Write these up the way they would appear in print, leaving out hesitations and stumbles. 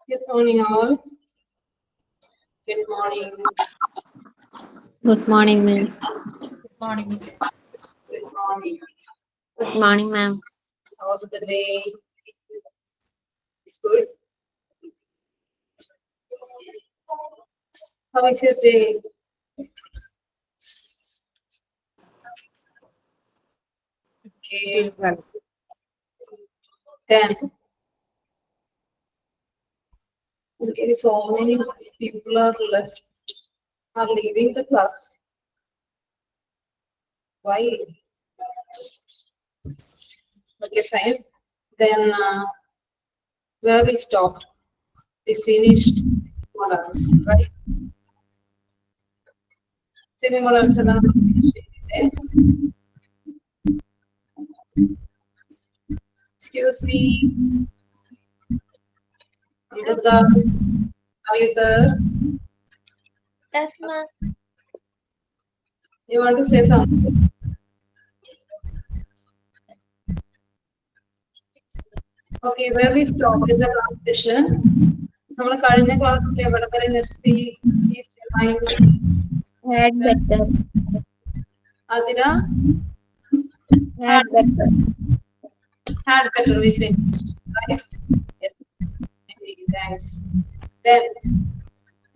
Good morning, all. Good morning. Good morning, ma'am. Morning, Miss. Good morning. Good morning, ma'am. How's the day? It's good. How is your day? Okay. Doing well. Then, okay, so many people are left, are leaving the class. Why? Okay, fine. Then, where we stopped? We finished models, right? Semi models are Excuse me, Amrita, are you there? Yes, ma'am. You want to say something? Okay, where we stopped in the last session. നമ്മൾ കഴിഞ്ഞ ക്ലാസ്സിൽ എവിടെ വരെ നിർത്തി? Please remind me. Had better. Athira Had better. had better we finished, right? Yes. Indeed, thanks. Then,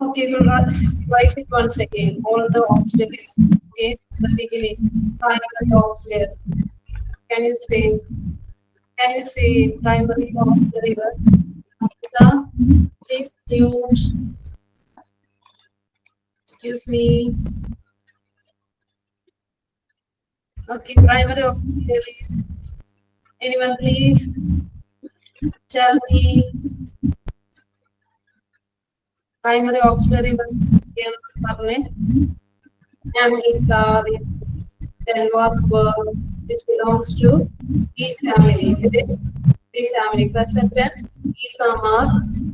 okay, we'll revise it once again. All the auxiliaries, okay? The legally primary auxiliaries. Can you say? Can you say primary auxiliary words? Amrita, please mute. Excuse me. Okay, primary auxiliaries. Anyone please tell me primary auxiliary words again, പറഞ്ഞേ. Am is are, then was verb. This belongs to E family, isn't it? E family. Present tense, is are,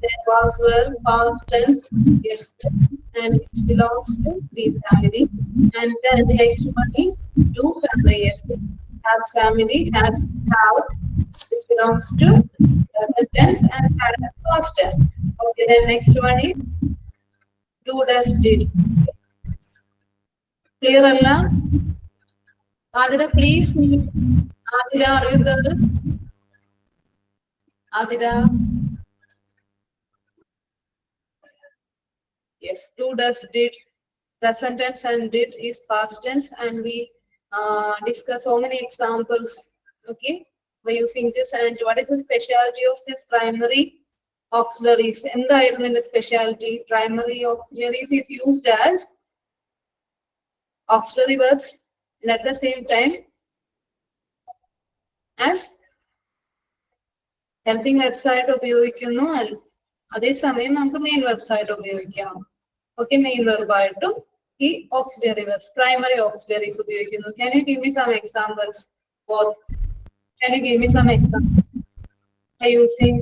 then was verb, past tense, is, and it belongs to B family. And then the next one is do family. Yes, has family, has have. This belongs to present tense and had past tense. Okay, then next one is do, does, did. Clear, Allah? Adira, please. Adira, are you there? Adira. Yes, do, does, did. Present tense and did is past tense, and we discuss so many examples. Okay, by using this. And what is the specialty of this primary auxiliaries? എന്തായിരുന്നു the specialty? Primary auxiliaries is used as auxiliary verbs and at the same time as helping verbs ആയിട്ട് ഉപയോഗിക്കുന്നു. അതേസമയം നമുക്ക് main verbs ആയിട്ട് ഉപയോഗിക്കാം. Okay, main verb ആയിട്ടും ഈ auxiliary verbs, primary auxiliaries ഉപയോഗിക്കുന്നു. Can you give me some examples? Both. Can you give me some examples by using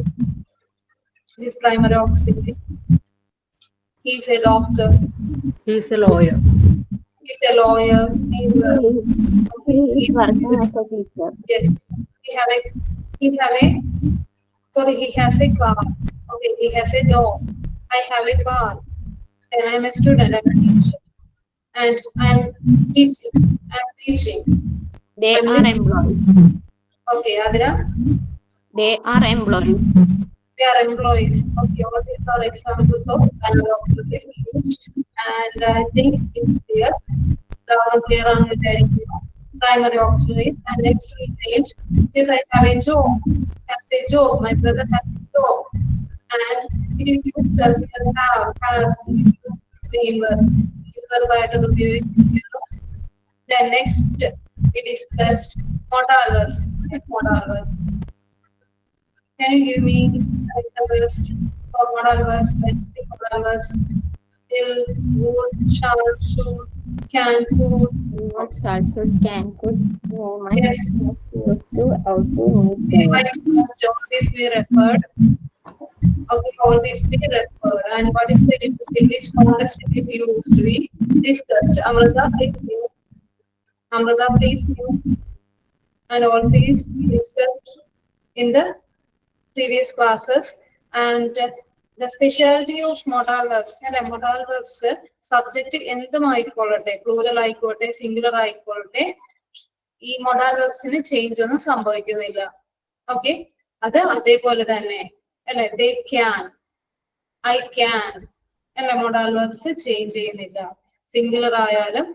this primary auxiliary? He is a doctor. He is a lawyer. He is a lawyer. He is a, He is working as a teacher. yes. He have a sorry, he has a car. Okay, he has a dog. I have a car. Then I am a student. I am a teacher. And I am teaching. I am teaching. They I'm are listening. employees. Okay, Adira, They are employees. they are employees. Okay, all these are examples of primary auxiliaries used. And I think it's clear. Clear on the primary auxiliaries. And next we change. Yes, I have a job. Has a job. My brother has a job. And it is used as well has, it is used main verb. Verb ആയിട്ട് ഉപയോഗിച്ചിരിക്കുന്നു. Then next we discussed modal verbs. What is modal verbs? Can you give me examples for modal verbs? Modal verbs. Will, would, shall, should, can, could. Not shall, should, can, could. Might, Yes. used to, ought to, need We to. might must always be referred. Okay, always be referred. And what is the in which context it is used? We discussed. Amrita, please mute. Amrita, please mute. And all these we discussed in the previous classes. And The speciality of modal verbs അല്ലെ modal verbs subject എന്തുമായിക്കൊള്ളട്ടെ plural ആയിക്കോട്ടെ singular ആയിക്കോട്ടെ ഈ modal verbsന് change ഒന്നും സംഭവിക്കുന്നില്ല. Okay, അത് അതേപോലെ തന്നെ അല്ലെ they can, I can അല്ലെ modal verbs ചേഞ്ച് ചെയ്യുന്നില്ല. സിംഗുലർ ആയാലും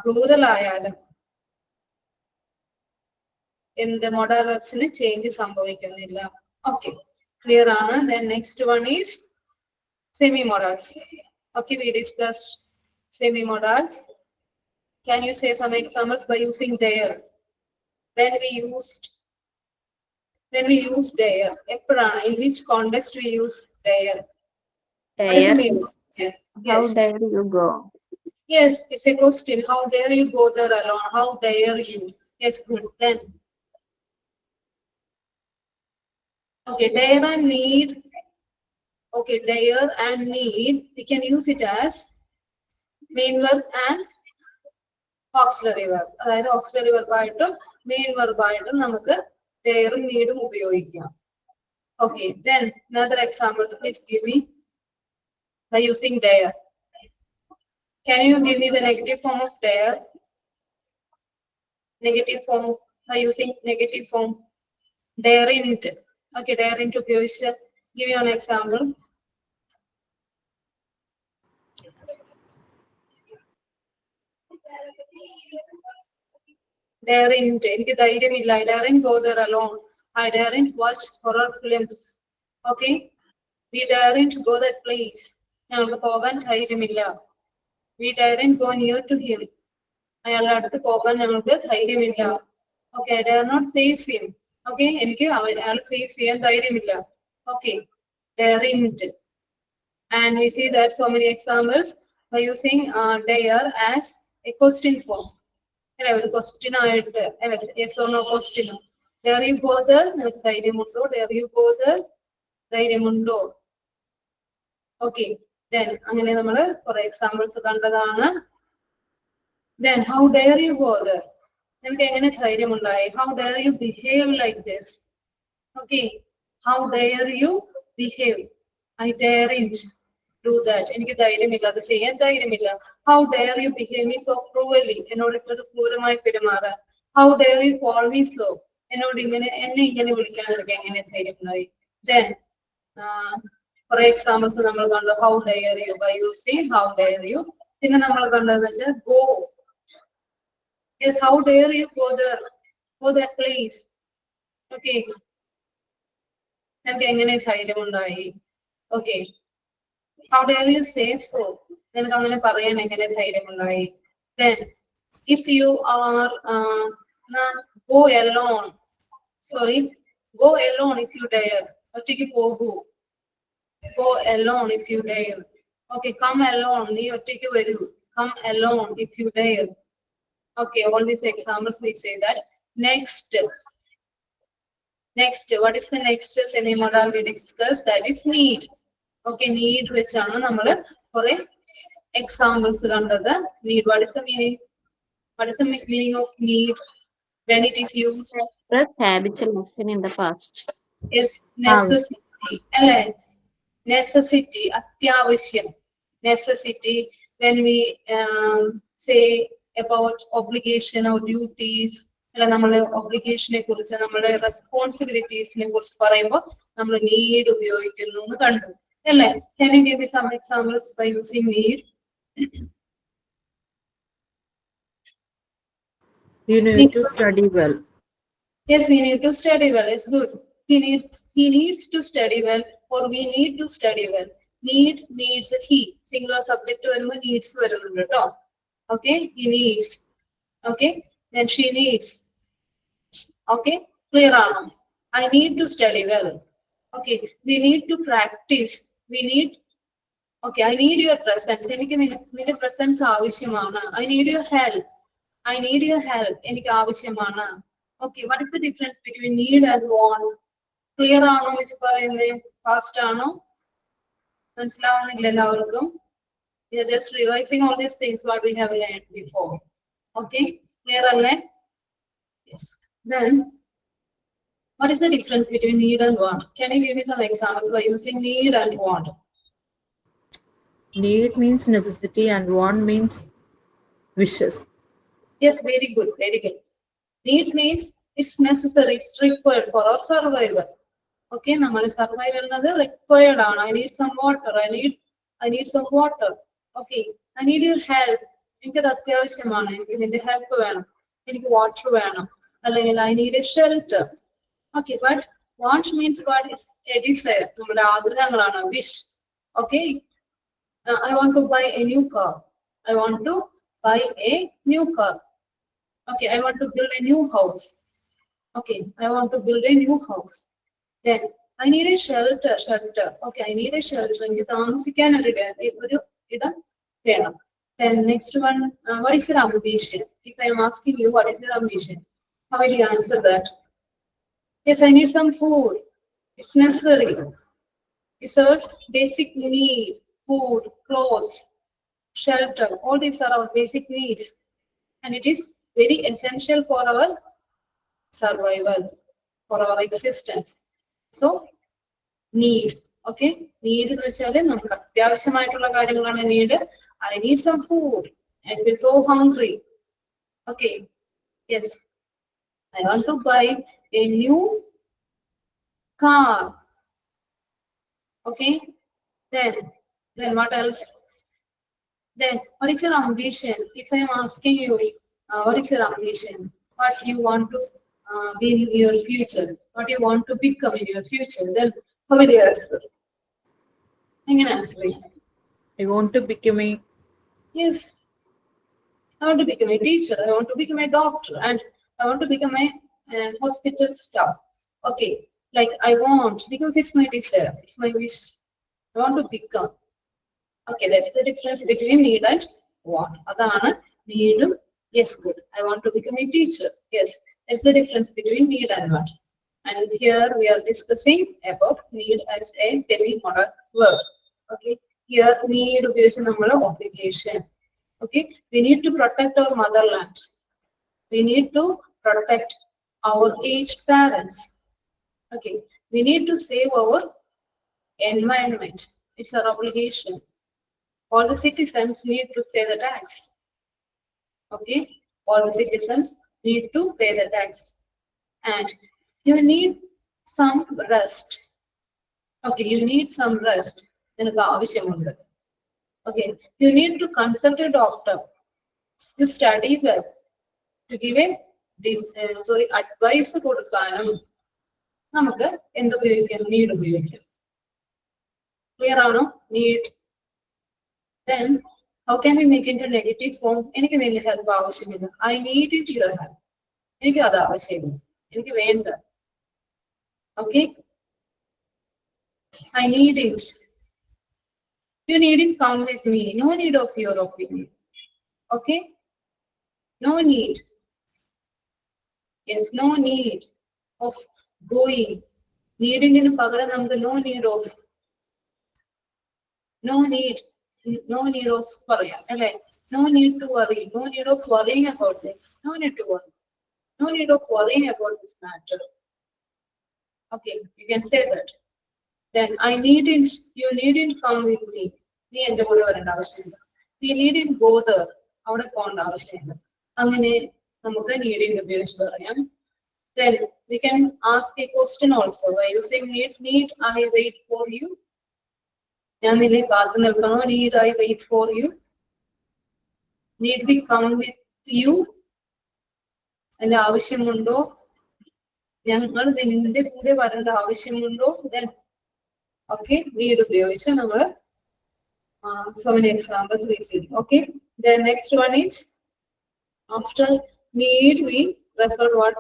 പ്ലൂറൽ ആയാലും എന്ത് modal verbsന് ചേഞ്ച് സംഭവിക്കുന്നില്ല. ഓക്കെ, clear ആണ്. Then next one is semi-modals. Okay, we discussed semi-modals. Can you say some examples by using their? When we use their, എപ്പോഴാണ്, in which context we use their? What does it Dare. mean? Yeah. How Yes. dare you go? Yes, it's a question. How dare you go there alone? How dare you? Yes, good. Then, okay, dare and need. Okay, dare and need. We can use it as main verb and auxiliary verb. അതായത് auxiliary verb ആയിട്ടും main verb ആയിട്ടും നമുക്ക് dare ഉം need ഉം ഉപയോഗിക്കാം. Okay, then another examples. Please give me by using dare. Can you give me the negative form of dare? Negative form by using negative form. Daren't. Okay, daren't ഉപയോഗിച്ച് give me an example. Daren't. എനിക്ക് ധൈര്യമില്ല. I daren't go there alone. I daren't watch horror films. Okay, we daren't go that place. ഞങ്ങൾക്ക് പോകാൻ ധൈര്യമില്ല. We daren't go near to him. അയാളുടെ അടുത്ത് പോകാൻ ഞങ്ങൾക്ക് ധൈര്യമില്ല. Okay, I dare not face him. Okay, എനിക്ക് അയാൾ ഫേസ് ചെയ്യാൻ ധൈര്യമില്ല. Okay, daren't. And we see that so many examples by using dare as a question form. അല്ലെ, ഒരു ക്വസ്റ്റ്യൻ ആയിട്ട് yes or no question. Dare you go there? നിനക്ക് ധൈര്യമുണ്ടോ? Dare you go there? ധൈര്യമുണ്ടോ? Okay, then അങ്ങനെ നമ്മൾ കുറെ examples കണ്ടതാണ്. Then how dare you go there? നിനക്ക് എങ്ങനെ ധൈര്യമുണ്ടായി? How dare you behave like this? Okay, how dare you behave? I daren't do that. എനിക്ക് ധൈര്യമില്ല, അത് ചെയ്യാൻ ധൈര്യമില്ല. How dare you behave me so cruelly? എന്നോട് ഇത്ര ക്രൂരമായി പെരുമാറാൻ. How dare you call me so? എന്നോട് എന്നെ ഇങ്ങനെ വിളിക്കാൻ നിനക്ക് എങ്ങനെ ധൈര്യമുണ്ടായി? Then കുറെ എക്സാമ്പിൾസ് നമ്മൾ കണ്ടു. How dare you by using how dare you. പിന്നെ നമ്മൾ കണ്ടതെന്ന് വെച്ചാൽ go. Yes, how dare you go there? Go that place. Okay. നിനക്ക് എങ്ങനെ ധൈര്യമുണ്ടായി? Okay. How dare you say so? നിനക്ക് അങ്ങനെ പറയാൻ എങ്ങനെ ധൈര്യമുണ്ടായി? Then, if you are go alone. Sorry, go alone if you dare. ഒറ്റയ്ക്ക് പോകൂ. Go alone if you dare. Okay, come alone. നീ ഒറ്റയ്ക്ക് വരൂ. Come alone if you dare. Okay, all these examples we say that. Next, what is the next semi-modal we discuss? That is need. Okay, need വെച്ചാണ് നമ്മൾ കുറെ examples കണ്ടത്. Need, what is the meaning? What is the meaning of need when it is used? Express habitual action in the past. Yes, necessity. അല്ലേ? Necessity, അത്യാവശ്യം. Necessity, when we say about obligation or duties, അല്ല നമ്മള് ഒബ്ലിഗേഷനെ കുറിച്ച് നമ്മുടെ റെസ്പോൺസിബിലിറ്റീസിനെ കുറിച്ച് പറയുമ്പോൾ നമ്മൾ need ഉപയോഗിക്കുന്നു എന്ന് കണ്ടു അല്ലേ? Can you give me some examples by using need? You need to study well. Yes, we need to study well. It's good. He needs to study well, or we need to study well. Need, needs, he. Singular subject വരുമ്പോൾ needs വരുന്നുണ്ട് കേട്ടോ. Okay, he needs. Okay, then she needs. Okay, clear ആണോ? I need to study well. Okay, we need to practice. We need. Okay, I need your presence. എനിക്ക് നിന്റെ presence ആവശ്യമാണ്. I need your help. I need your help. എനിക്ക് ആവശ്യമാണ്. Okay, what is the difference between need and want? Clear ആണോ miss പറയുന്നത്? Fast ആണോ? മനസ്സിലാവുന്നില്ല എല്ലാവർക്കും? We are just revising all these things what we have learned before. Okay, clear അല്ലേ? Yes. Then What is the difference between need and want? Can you give me some examples by using need and want? Need means necessity and want means wishes. Yes, very good, very good. Need means it's necessary, it's required for our survival. Okay, നമ്മുടെ survival എന്നത് required ആണ്. I need some water. I need some water. Okay, I need your help. എനിക്കത് അത്യാവശ്യമാണ്. എനിക്ക് നിന്റെ help വേണം. എനിക്ക് water വേണം. അല്ലെങ്കിൽ I need a shelter. Okay, but want means what is a desire. നമ്മുടെ ആഗ്രഹങ്ങളാണ് wish. Okay, I want to buy a new car. I want to buy a new car. Okay, I want to build a new house. Okay, I want to build a new house. Then I need a shelter. Okay, I need a shelter. എനിക്ക് താമസിക്കാൻ ഒരു ഇടം വേണം. Then next one, what is your ambition? If I am asking you, what is your ambition? How will you answer that? Yes, I need some food. It's necessary. It's a basic need. Food, clothes, shelter. All these are our basic needs. And it is very essential for our survival, for our existence. So, need. Okay? Need എന്ന് വെച്ചാല് നമുക്ക് അത്യാവശ്യമായിട്ടുള്ള കാര്യങ്ങളാണ് need. I need some food. I feel so hungry. Okay. Yes. I want to buy a new car. Okay. Then what else? Then what is your ambition? If I am asking you, what is your ambition? What you want to be in your future? What you want to become in your future? Then how will you answer? I can answer it. I want to become a Yes. I want to become a teacher. I want to become a doctor, and I want to become a hospital staff. Okay, like I want because it's my desire, it's my wish. I want to become. Okay, that's the difference between need and want. Adana need. Yes, good. I want to become a teacher. Yes, that's the difference between need and want. And here we are discussing about need as a semi-modal verb. Okay, here need is our obligation. Okay, we need to protect our motherland. We need to protect our aged parents. Okay, we need to save our environment. It's our obligation. All the citizens need to pay the tax. Okay, all the citizens need to pay the tax. And you need some rest. Okay, you need some rest. Okay, you need to consult a doctor. You study well. To give a advice കൊടുക്കാനും നമുക്ക് എന്ത് ഉപയോഗിക്കാം? Need ഉപയോഗിക്കാം. Clear ആണോ? Need. Then how can we make it a negative form? എനിക്ക് നിന്റെ help ആവശ്യമില്ല. I need it your help. എനിക്ക് അത് ആവശ്യമില്ല. എനിക്ക് വേണ്ട. Okay? I need it. You needn't come with me. No need of your opinion. Okay? No need. Yes, no need of going. Needing in pagaram namukku no need of. No need of പറയാം അല്ലെ? No need to worry. No need of worrying about this. No need to worry. No need of worrying about this matter. Okay, you can say that. Then you needn't come with me. നീ എന്റെ കൂടെ വരേണ്ട ആവശ്യമില്ല. We needn't go there. അവിടെ പോകേണ്ട ആവശ്യമില്ല. അങ്ങനെ നമുക്ക് needn't ഉപയോഗിച്ച് പറയാം. Then we can ask a question also by using need I wait for you. ഞാൻ നിന്നെ കാത്തു നിൽക്കണോ? Need I wait for you. Need we come with you. അതിന്റെ ആവശ്യമുണ്ടോ? ഞങ്ങൾ നിന്റെ കൂടെ വരേണ്ട ആവശ്യമുണ്ടോ? Then okay, need ഉപയോഗിച്ച് നമ്മൾ so many examples we see. Okay, the next one is after need we refer what?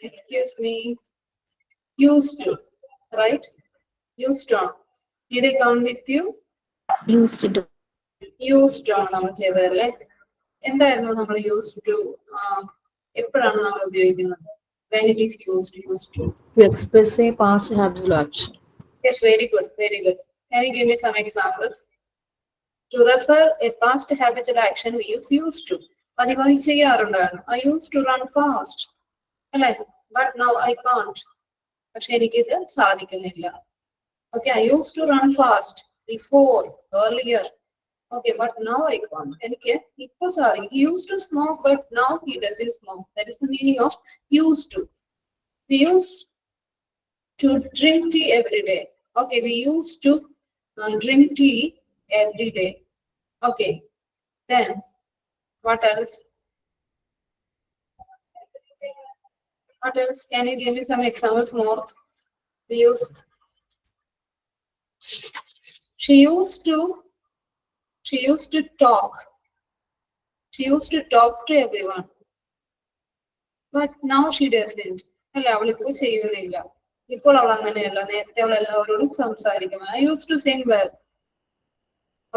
Excuse me. Used to, right? Used to. Did I come with you? Used to. Used to നമ്മൾ ചെയ്തതല്ലേ? എന്തായിരുന്നു നമ്മൾ used to? എപ്പോഴാണ് നമ്മൾ ഉപയോഗിക്കുന്നത്? When it is used to. To express a past habitual action. Yes, very good, very good. Can you give me some examples? To refer a past habitual action, we use used to. പതിവായി ചെയ്യാറുണ്ടായിരുന്നു. I used to run fast. അല്ലേ? But now I can't. പക്ഷെ എനിക്കിത് സാധിക്കുന്നില്ല. Okay, I used to run fast before, earlier. Okay, but now I can't. എനിക്ക് ഇപ്പൊ സാധിക്കും. He used to smoke, but now he doesn't smoke. That is the meaning of used to. We used to drink tea every day. Okay, we used to drink tea every day. Okay, then what else? What else? Can you give me some examples more? We used. She used to talk. She used to talk to everyone. But now she doesn't. അല്ല അവൾ ഇപ്പോൾ ചെയ്യുന്നില്ല. ഇപ്പോൾ അവൾ അങ്ങനെയല്ല. നേരത്തെ അവൾ എല്ലാവരോടും സംസാരിക്കും. I used to sing well.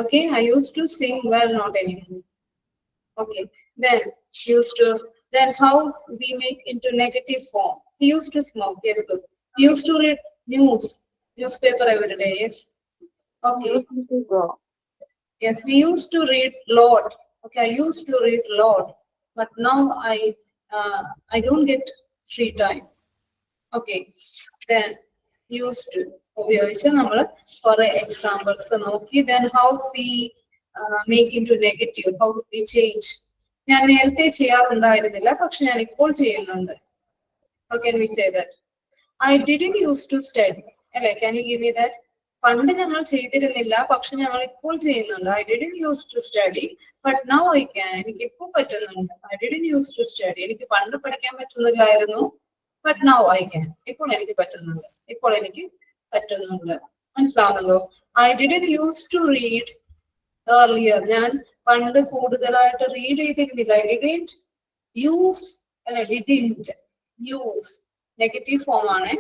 Okay, I used to sing well, not anymore. Okay, then how we make into negative form. He used to smoke. Yes, good. He used to read newspaper every day. Yes. Okay. Go. Yes, we used to read lot. Okay, I used to read lot, but now I don't get free time. Okay, then used to. ഉപയോഗിച്ച് നമ്മൾ കുറെ examples നോക്കി. Then how we make into negative, how we change. ഞാൻ നേരത്തെ ചെയ്യാറുണ്ടായിരുന്നില്ല, പക്ഷെ ഞാൻ ഇപ്പോൾ ചെയ്യുന്നുണ്ട്. How can we say that? I didn't used to study. അല്ലേ? Can you give me that? പണ്ട് ഞങ്ങൾ ചെയ്തിരുന്നില്ല, പക്ഷെ ഞങ്ങൾ ഇപ്പോൾ ചെയ്യുന്നുണ്ട്. I didn't used to study, but now I can. എനിക്ക് ഇപ്പോൾ പറ്റുന്നുണ്ട്. I didn't used to study. എനിക്ക് പണ്ട് പഠിക്കാൻ പറ്റുന്നില്ലായിരുന്നു, but now I can. ഇപ്പോൾ എനിക്ക് പറ്റുന്നുണ്ട്. ഇപ്പോൾ എനിക്ക് പറ്റുന്നുണ്ട്. മനസ്സിലാവുന്നുണ്ടോ? I didn't used to read earlier. ഞാൻ പണ്ട് കൂടുതലായിട്ട് റീഡ് ചെയ്തിരുന്നില്ല. I didn't use അല്ല didn't use നെഗറ്റീവ് ഫോം ആണ്.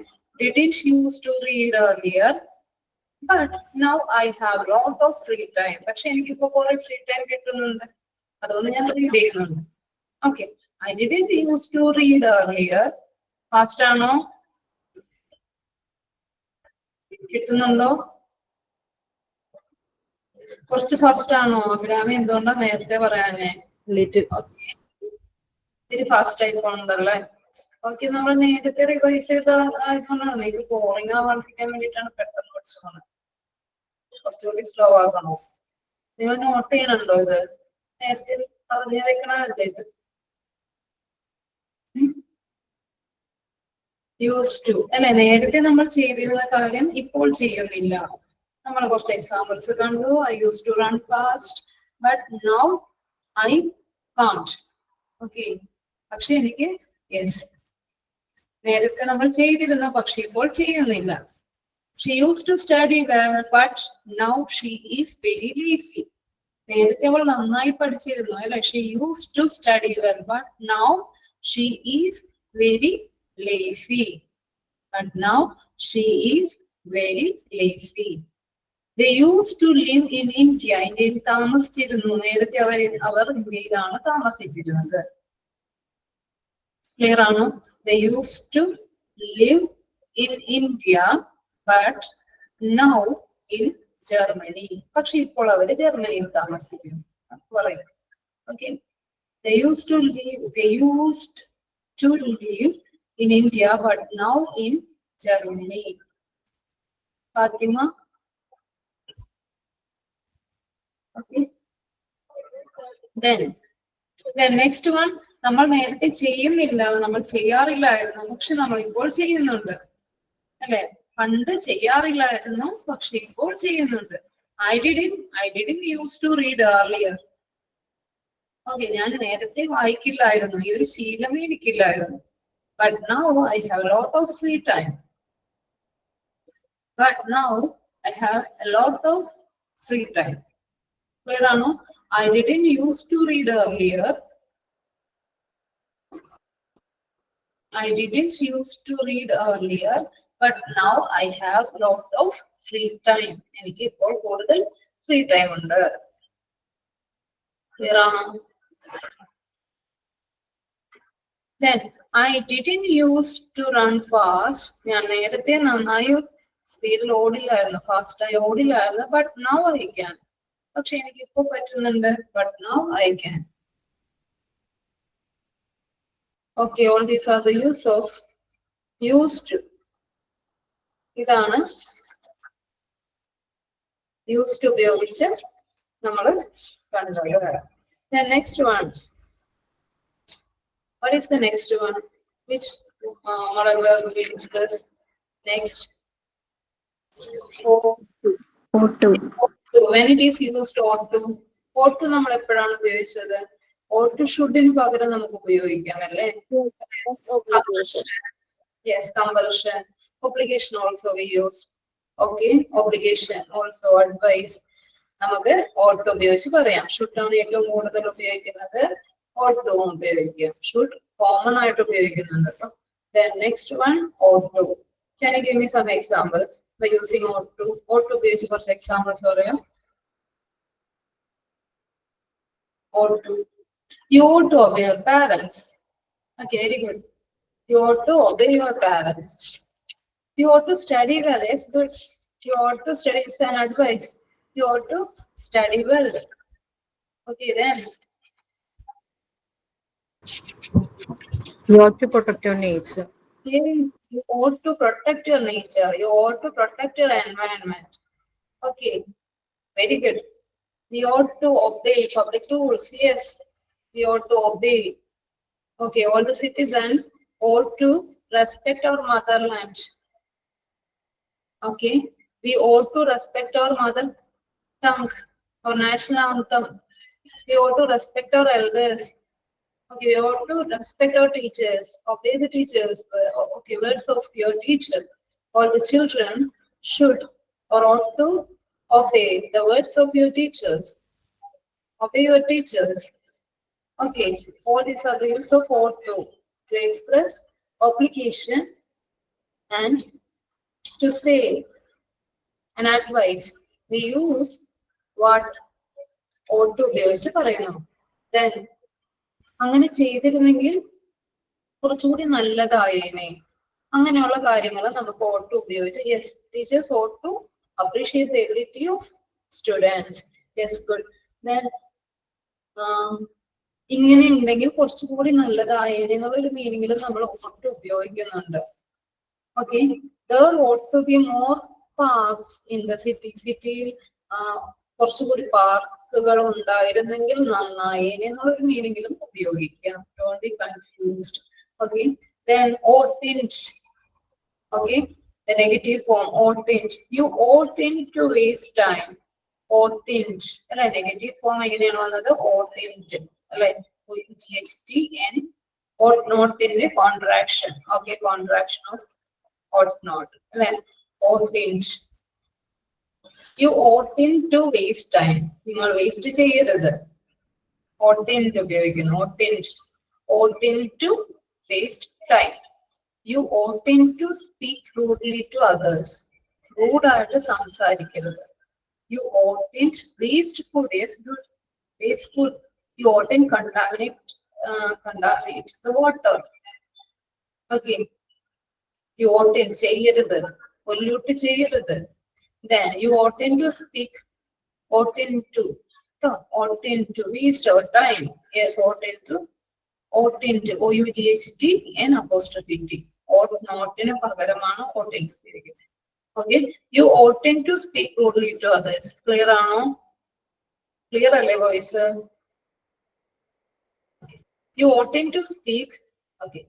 Didn't used to read earlier. But now I have lot of free time. പക്ഷെ എനിക്കിപ്പോ കുറെ ഫ്രീ ടൈം കിട്ടുന്നുണ്ട്. അതുകൊണ്ട് ഞാൻ റീഡ് ചെയ്യുന്നുണ്ട്. Okay, I didn't used to read earlier. Fast ആണോ? കിട്ടുന്നുണ്ടോ? കുറച്ച് ഫാസ്റ്റ് ആണോ? അഭിരാമി എന്തുകൊണ്ടാ നേരത്തെ പറയാനേ? Little. Okay, ഇത്തിരി ഫാസ്റ്റ് ആയി പോകണ്ടല്ലേ? ഓക്കെ, നമ്മൾ നേരത്തെ റിവൈസ് ചെയ്ത ആയതുകൊണ്ടാണ് ഇത് ബോറിംഗ് ആവാണ്ടിരിക്കാൻ വേണ്ടിയിട്ടാണ് പെട്ടെന്ന് പഠിച്ചു പോകുന്നത്. കുറച്ചുകൂടി സ്ലോ ആകണോ? നിങ്ങൾ നോട്ട് ചെയ്യണുണ്ടോ ഇത്? നേരത്തെ പറഞ്ഞു വെക്കണതല്ലേ ഇത്? യൂസ് ടു അല്ലെ? നേരത്തെ നമ്മൾ ചെയ്തിരുന്ന കാര്യം ഇപ്പോൾ ചെയ്യുന്നില്ല. നമ്മൾ കുറച്ച് എക്സാമ്പിൾസ് കണ്ടു. I used to run fast, but now I can't. Okay, പക്ഷെ എനിക്ക് യെസ് നേരത്തെ നമ്മൾ ചെയ്തിരുന്നു, പക്ഷെ ഇപ്പോൾ ചെയ്യുന്നില്ല. She used to study well, but now she is very lazy. നേരത്തെ അവൾ നന്നായി പഠിച്ചിരുന്നു അല്ലെ? She used to study well, but now she is very lazy. But now she is very lazy. They used to live in India. ഇന്ത്യയിൽ താമസിച്ചിരുന്നു. നേരത്തെ അവർ ഇന്ത്യയിലാണ് താമസിച്ചിരുന്നത്. Clear ആണോ? They used to live in India, but now in Germany. പക്ഷെ ഇപ്പോൾ അവർ ജർമ്മനിയിൽ താമസിക്കുന്നു. പറയും. Okay, they used to live in India, but now in Germany. Fatima. Okay, then next one. നമ്മൾ നേരത്തെ ചെയ്യുന്നില്ല, നമ്മൾ ചെയ്യാറില്ലായിരുന്നു, പക്ഷെ നമ്മൾ ഇപ്പോൾ ചെയ്യുന്നുണ്ട് അല്ലെ? പണ്ട് ചെയ്യാറില്ലായിരുന്നു, പക്ഷെ ഇപ്പോൾ ചെയ്യുന്നുണ്ട്. I didn't used to read earlier. Okay, ഞാൻ നേരത്തെ വായിക്കില്ലായിരുന്നു, ഈ ഒരു ശീലമേ എനിക്കില്ലായിരുന്നു. But now I have a lot of free time. But now I have a lot of free time. Clear ആണോ? I didn't used to read earlier. I didn't used to read earlier, but now I have lot of free time. എനിക്ക് ഇപ്പോൾ കൂടുതൽ free time ഉണ്ട്. Clear ആണോ? Then I didn't used to run fast. ഞാൻ നേരത്തെ നന്നായി സ്പീഡിൽ ഓടില്ലായിരുന്നു, ഫാസ്റ്റ് ആയി ഓടില്ലായിരുന്നു. But now I can. പക്ഷെ എനിക്ക് ഇപ്പോൾ പറ്റുന്നുണ്ട്. But now I can. Okay, all these are the use of used to. ഇതാണ് used to ഉപയോഗിച്ച് നമ്മൾ കണ്ടത്. The next one. What is the next one? Which model verb will we discuss next? ought to. When it is used ought to. Ought to നമ്മൾ എപ്പോഴാണ് ഉപയോഗിച്ചത്? ought to shouldന് പകരം നമുക്ക് ഉപയോഗിക്കാം അല്ലേ? Yes, obligation. Yes, compulsion. Obligation also we use. Okay, obligation also advice. നമുക്ക് ought to ഉപയോഗിച്ച് പറയാം. should ആണ് ഏറ്റവും കൂടുതൽ ഉപയോഗിക്കുന്നത്. ought to ഉപയോഗിക്കാം. should common ആയിട്ട് ഉപയോഗിക്കുന്നുണ്ട് കേട്ടോ. Then next one, ought to. Can you give me some examples by using ought to? ought to ഉപയോഗിച്ച് കുറച്ച് examples പറയാം. ought to. You ought to obey your parents. Okay, very good. You ought to obey your parents. You ought to study well. Yes, good. You ought to study. It's an advice. You ought to study well. Okay, then. You ought to protect your nature. You ought to protect your nature. You ought to protect your environment. Okay, very good. We ought to obey public rules. Yes, we ought to obey. Okay, all the citizens ought to respect our motherland. Okay, we ought to respect our mother tongue, our national anthem. We ought to respect our elders. Okay, we ought to respect our teachers, obey the teachers. Okay, words of your teacher. All the children should or ought to obey the words of your teachers. Obey your teachers. Okay, all these are the use of ought to express obligation and to say an advice. We use what ought to ഉപയോഗിച്ച് പറയുന്നു. Then അങ്ങനെ ചെയ്തിരുന്നെങ്കിൽ കുറച്ചുകൂടി നല്ലതായേനെ. അങ്ങനെയുള്ള കാര്യങ്ങൾ നമുക്ക് ought to ഉപയോഗിച്ച്. Yes, teachers ought to appreciate the ability of students. Yes, good. Then ഇങ്ങനെ ഉണ്ടെങ്കിൽ കുറച്ചുകൂടി നല്ലതായേനെ എന്നുള്ളൊരു മീനിങ്ങിൽ നമ്മൾ ought to ഉപയോഗിക്കുന്നുണ്ട്. Okay, there ought to be more parks in the city. സിറ്റിയിൽ കുറച്ചുകൂടി പാർക്കുകൾ ഉണ്ടായിരുന്നെങ്കിൽ നന്നായേനെ എന്നുള്ളൊരു മീനിങ്ങിലും ഉപയോഗിക്കാം. Don't be confused. Okay, then oughtn't. Okay, the negative form oughtn't. You oughtn't to waste time. Oughtn't അല്ലെ നെഗറ്റീവ് ഫോം എങ്ങനെയാണ് വന്നത്? oughtn't അല്ലെ OUGHT ought not in the contraction. Okay, contraction of ought not അല്ലെ oughtn't. You oughtn't to waste time. നിങ്ങൾ waste ചെയ്യരുത്. oughtn't ഉപയോഗിക്കുന്നു. oughtn't to waste time. You oughtn't to speak rudely to others. Rude ആയിട്ട് സംസാരിക്കരുത്. You oughtn't waste food. Yes, good. Waste food. You oughtn't contaminate the water. Okay. You oughtn't ചെയ്യരുത്. pollute ചെയ്യരുത്. Then you oughtn't to speak. Oughtn't to waste our time. Yes, oughtn't to OUGHT and apostrophe T. Ought not in a pagaramano oughtn't. Okay, you oughtn't to speak rudely to others. Clear ano? Clear alle voice. You oughtn't to speak. Okay,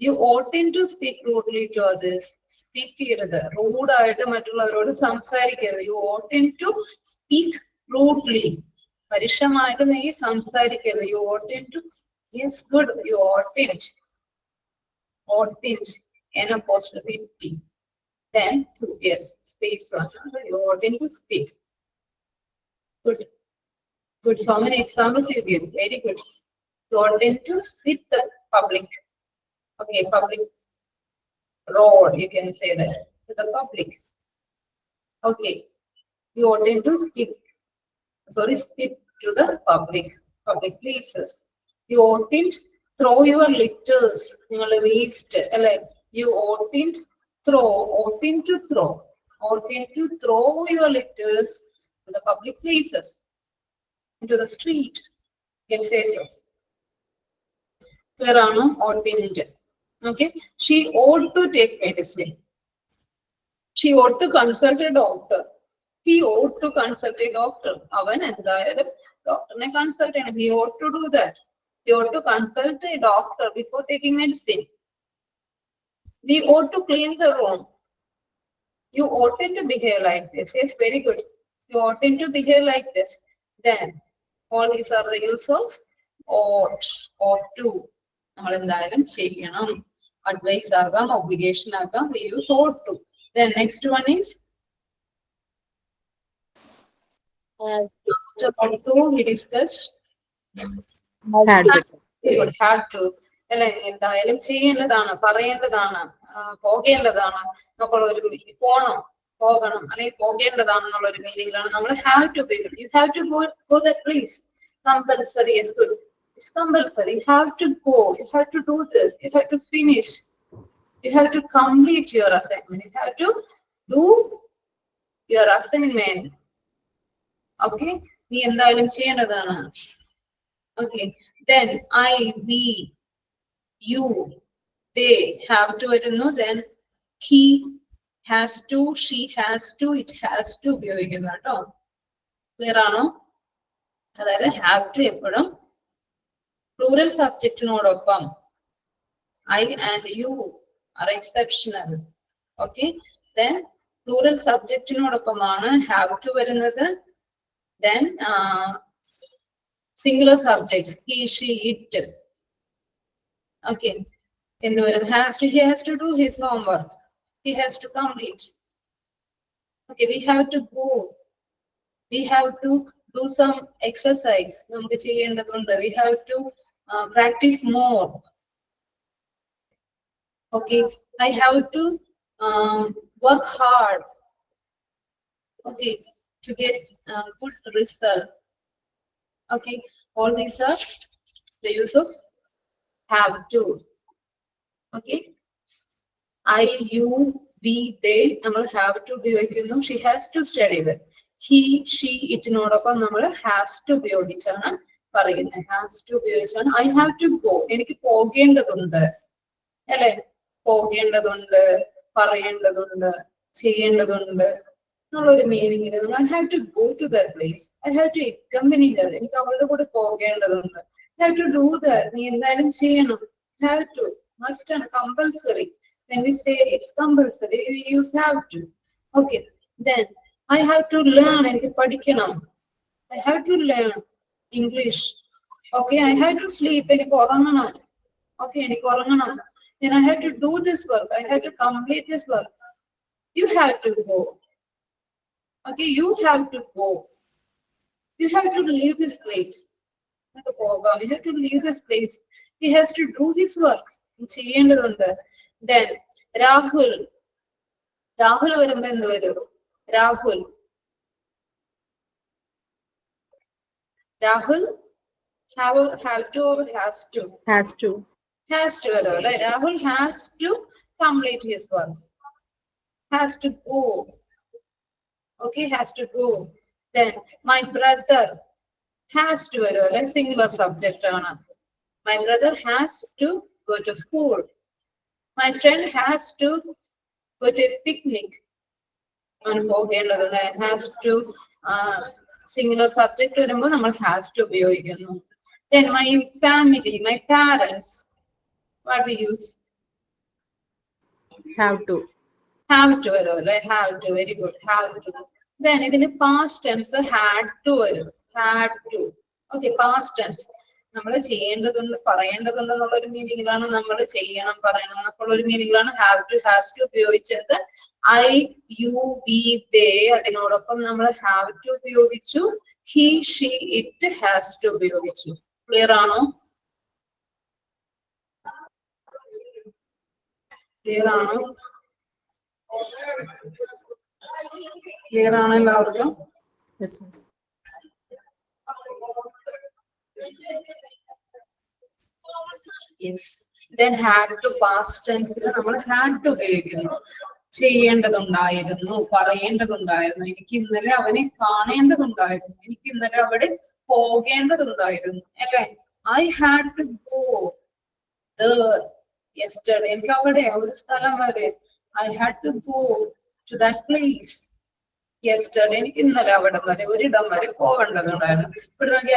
you oughtn't to speak rudely to others. Speak ചെയ്യരുത്. rude ആയിട്ട് മറ്റുള്ളവരോട് സംസാരിക്കരുത്. You oughtn't to speak rudely. പരുഷമായിട്ട് നീ സംസാരിക്കരുത്. You oughtn't to. Yes, good. You oughtn't. An apostrophe T. Then two. Yes, space one. You oughtn't to speak. Good. Good. So many examples you give. Very good. You oughtn't to split the public. Okay, public road. You can say that to the public. Okay. You oughtn't to speak. Sorry, split to the public places. You oughtn't throw your litters. Waste. You oughtn't to throw your litters to the public places, into the street. You can say so. Clear ആണോ? Ought. Okay. She ought to take medicine. She ought to consult a doctor. He ought to consult a doctor. അവൻ എന്തായാലും ഡോക്ടറിനെ consult ചെയ്യണം. He ought to do that. He ought to consult a doctor before taking medicine. We ought to clean the room. You oughtn't to behave like this. Yes, very good. You oughtn't to behave like this. Then, all these are the use of ought, ought to. നമ്മൾ എന്തായാലും ചെയ്യണം. Advice ആകാം, obligation ആകാം. We use ought to. Then next one is after ought to we discussed had to. അല്ലെ എന്തായാലും ചെയ്യേണ്ടതാണ്, പറയേണ്ടതാണ്, പോകേണ്ടതാണ്. നമ്മൾ ഒരു പോകണം അല്ലെങ്കിൽ പോകേണ്ടതാണെന്നുള്ള ഒരു മീനിങ്ങിലാണ് നമ്മൾ have to be. You have to go that place. Compulsory is good. It's compulsory. You have to go. You have to do this. You have to finish. You have to complete your assignment. You have to do your assignment. Okay? നീ എന്തായാലും ചെയ്യേണ്ടതാണ്. Okay. Then I, we, you, they have to വരുന്നു. Then he has to, she has to, it has to ഉപയോഗിക്കുന്നു കേട്ടോ. Clear ആണോ? അതായത് have to എപ്പോഴും plural സബ്ജക്റ്റിനോടൊപ്പം I and you are exceptional. Okay. Then plural സബ്ജക്റ്റിനോടൊപ്പമാണ് have to വരുന്നത്. Then singular subjects he, she, it. Okay. എന്ത് വരും? He has to do his homework. He has to complete. Okay. We have to go. We have to do some exercise. നമുക്ക് ചെയ്യേണ്ടതുണ്ട്. We have to practice more. Okay. I have to work hard. Okay. To get good result. Okay. All these are the use of have to. Okay. I, you, we, they നമ്മൾ have to ഉപയോഗിക്കുന്നു. She has to study that. He, she, itനോടൊപ്പം നമ്മൾ has to ഉപയോഗിച്ചാണ് പറയുന്നത്. has to ഉപയോഗിച്ചാണ് I have to go. എനിക്ക് പോകേണ്ടതുണ്ട് അല്ലെ? പോകേണ്ടതുണ്ട്, പറയേണ്ടതുണ്ട്, ചെയ്യേണ്ടതുണ്ട് എന്നുള്ളൊരു മീനിങ്ങിൽ I have to go to that place. I have to accompany her. എനിക്ക് അവളുടെ കൂടെ പോകേണ്ടതുണ്ട്. I have to do that. നീ എന്തായാലും ചെയ്യണം. Have to. Must and compulsory. When we say it's compulsory, we use have to. Okay. Then I have to learn. എനിക്ക് പഠിക്കണം. I have to learn English. Okay. I have to sleep. എനിക്ക് ഉറങ്ങണം. Okay. എനിക്ക് ഉറങ്ങണം. Then I have to do this work. I have to complete this work. You have to go. Okay. You have to go. You have to leave this place. You have to leave this place. He has to do his work. ചെയ്യേണ്ടതുണ്ട്. Then Rahul. Rahul വരുമ്പോ എന്ത് വരും? Rahul. Rahul have to or has to? Has to. Has to വരും അല്ലെ? Rahul has to complete his work. Has to go. Okay, has to go. Then my brother has to വരും അല്ലെ? Singular subject ആണ്. My brother has to go to school. My friend has to go to a picnic. Has to singular subject വരുമ്പോൾ നമ്മൾ has to ഉപയോഗിക്കുന്നു. Then my family, my parents, what we use? Have to. Have to വരും അല്ലെ? Have to. Very good. Have to. Then ഇതിന് past tense had to വരും. Had to. Okay, past tense. നമ്മൾ ചെയ്യേണ്ടതുണ്ട്, പറയേണ്ടതുണ്ട് എന്നുള്ള ഒരു മീനിങ്ങിലാണ് നമ്മൾ ചെയ്യണം, പറയണം എന്നൊക്കെയുള്ള ഒരു മീനിങ്ങിലാണ് have to, has to ഉപയോഗിച്ചത്. I, you, we, they അതിനോടൊപ്പം നമ്മൾ have to ഉപയോഗിച്ചു. He, she, it, has to ഉപയോഗിച്ചു. ക്ലിയർ ആണോ? ക്ലിയർ ആണോ? ക്ലിയർ ആണോ എല്ലാവർക്കും? Yes, yes. Yes. Then had to past tense നമ്മൾ had to ഉപയോഗിക്കുന്നു. ചെയ്യേണ്ടതുണ്ടായിരുന്നു, പറയേണ്ടതുണ്ടായിരുന്നു, എനിക്ക് ഇന്നലെ അവനെ കാണേണ്ടതുണ്ടായിരുന്നു, എനിക്ക് ഇന്നലെ അവിടെ പോകേണ്ടതുണ്ടായിരുന്നു അല്ലെ? I had to go. yesterday. I had to go to that place yesterday. എനിക്ക് ഇന്നലെ അവിടെ വരെ ഒരിടം വരെ പോകേണ്ടതുണ്ടായിരുന്നു.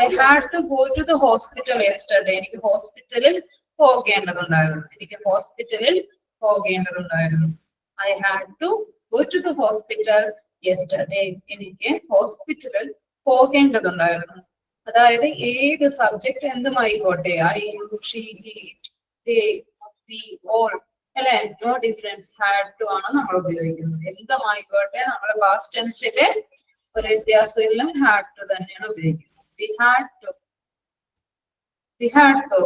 I had to go to the hospital yesterday. എനിക്ക് ഹോസ്പിറ്റലിൽ പോകേണ്ടതുണ്ടായിരുന്നു. I had to go to the hospital yesterday. എനിക്ക് ഹോസ്പിറ്റലിൽ പോകേണ്ടതുണ്ടായിരുന്നു. അതായത് ഏത് സബ്ജക്ട് എന്തുമായിക്കോട്ടെ, I, you, she, he, they, we, all, അല്ലെ, നോ ഡിഫറൻസ്, ഹാഡ് ടു ആണ് നമ്മൾ ഉപയോഗിക്കുന്നത്. എന്തുമായിക്കോട്ടെ നമ്മുടെ പാസ്റ്റ് ടെൻസില് ഒരു വ്യത്യാസമില്ല, ഹാഡ് ടു തന്നെയാണ് ഉപയോഗിക്കുന്നത്. We had to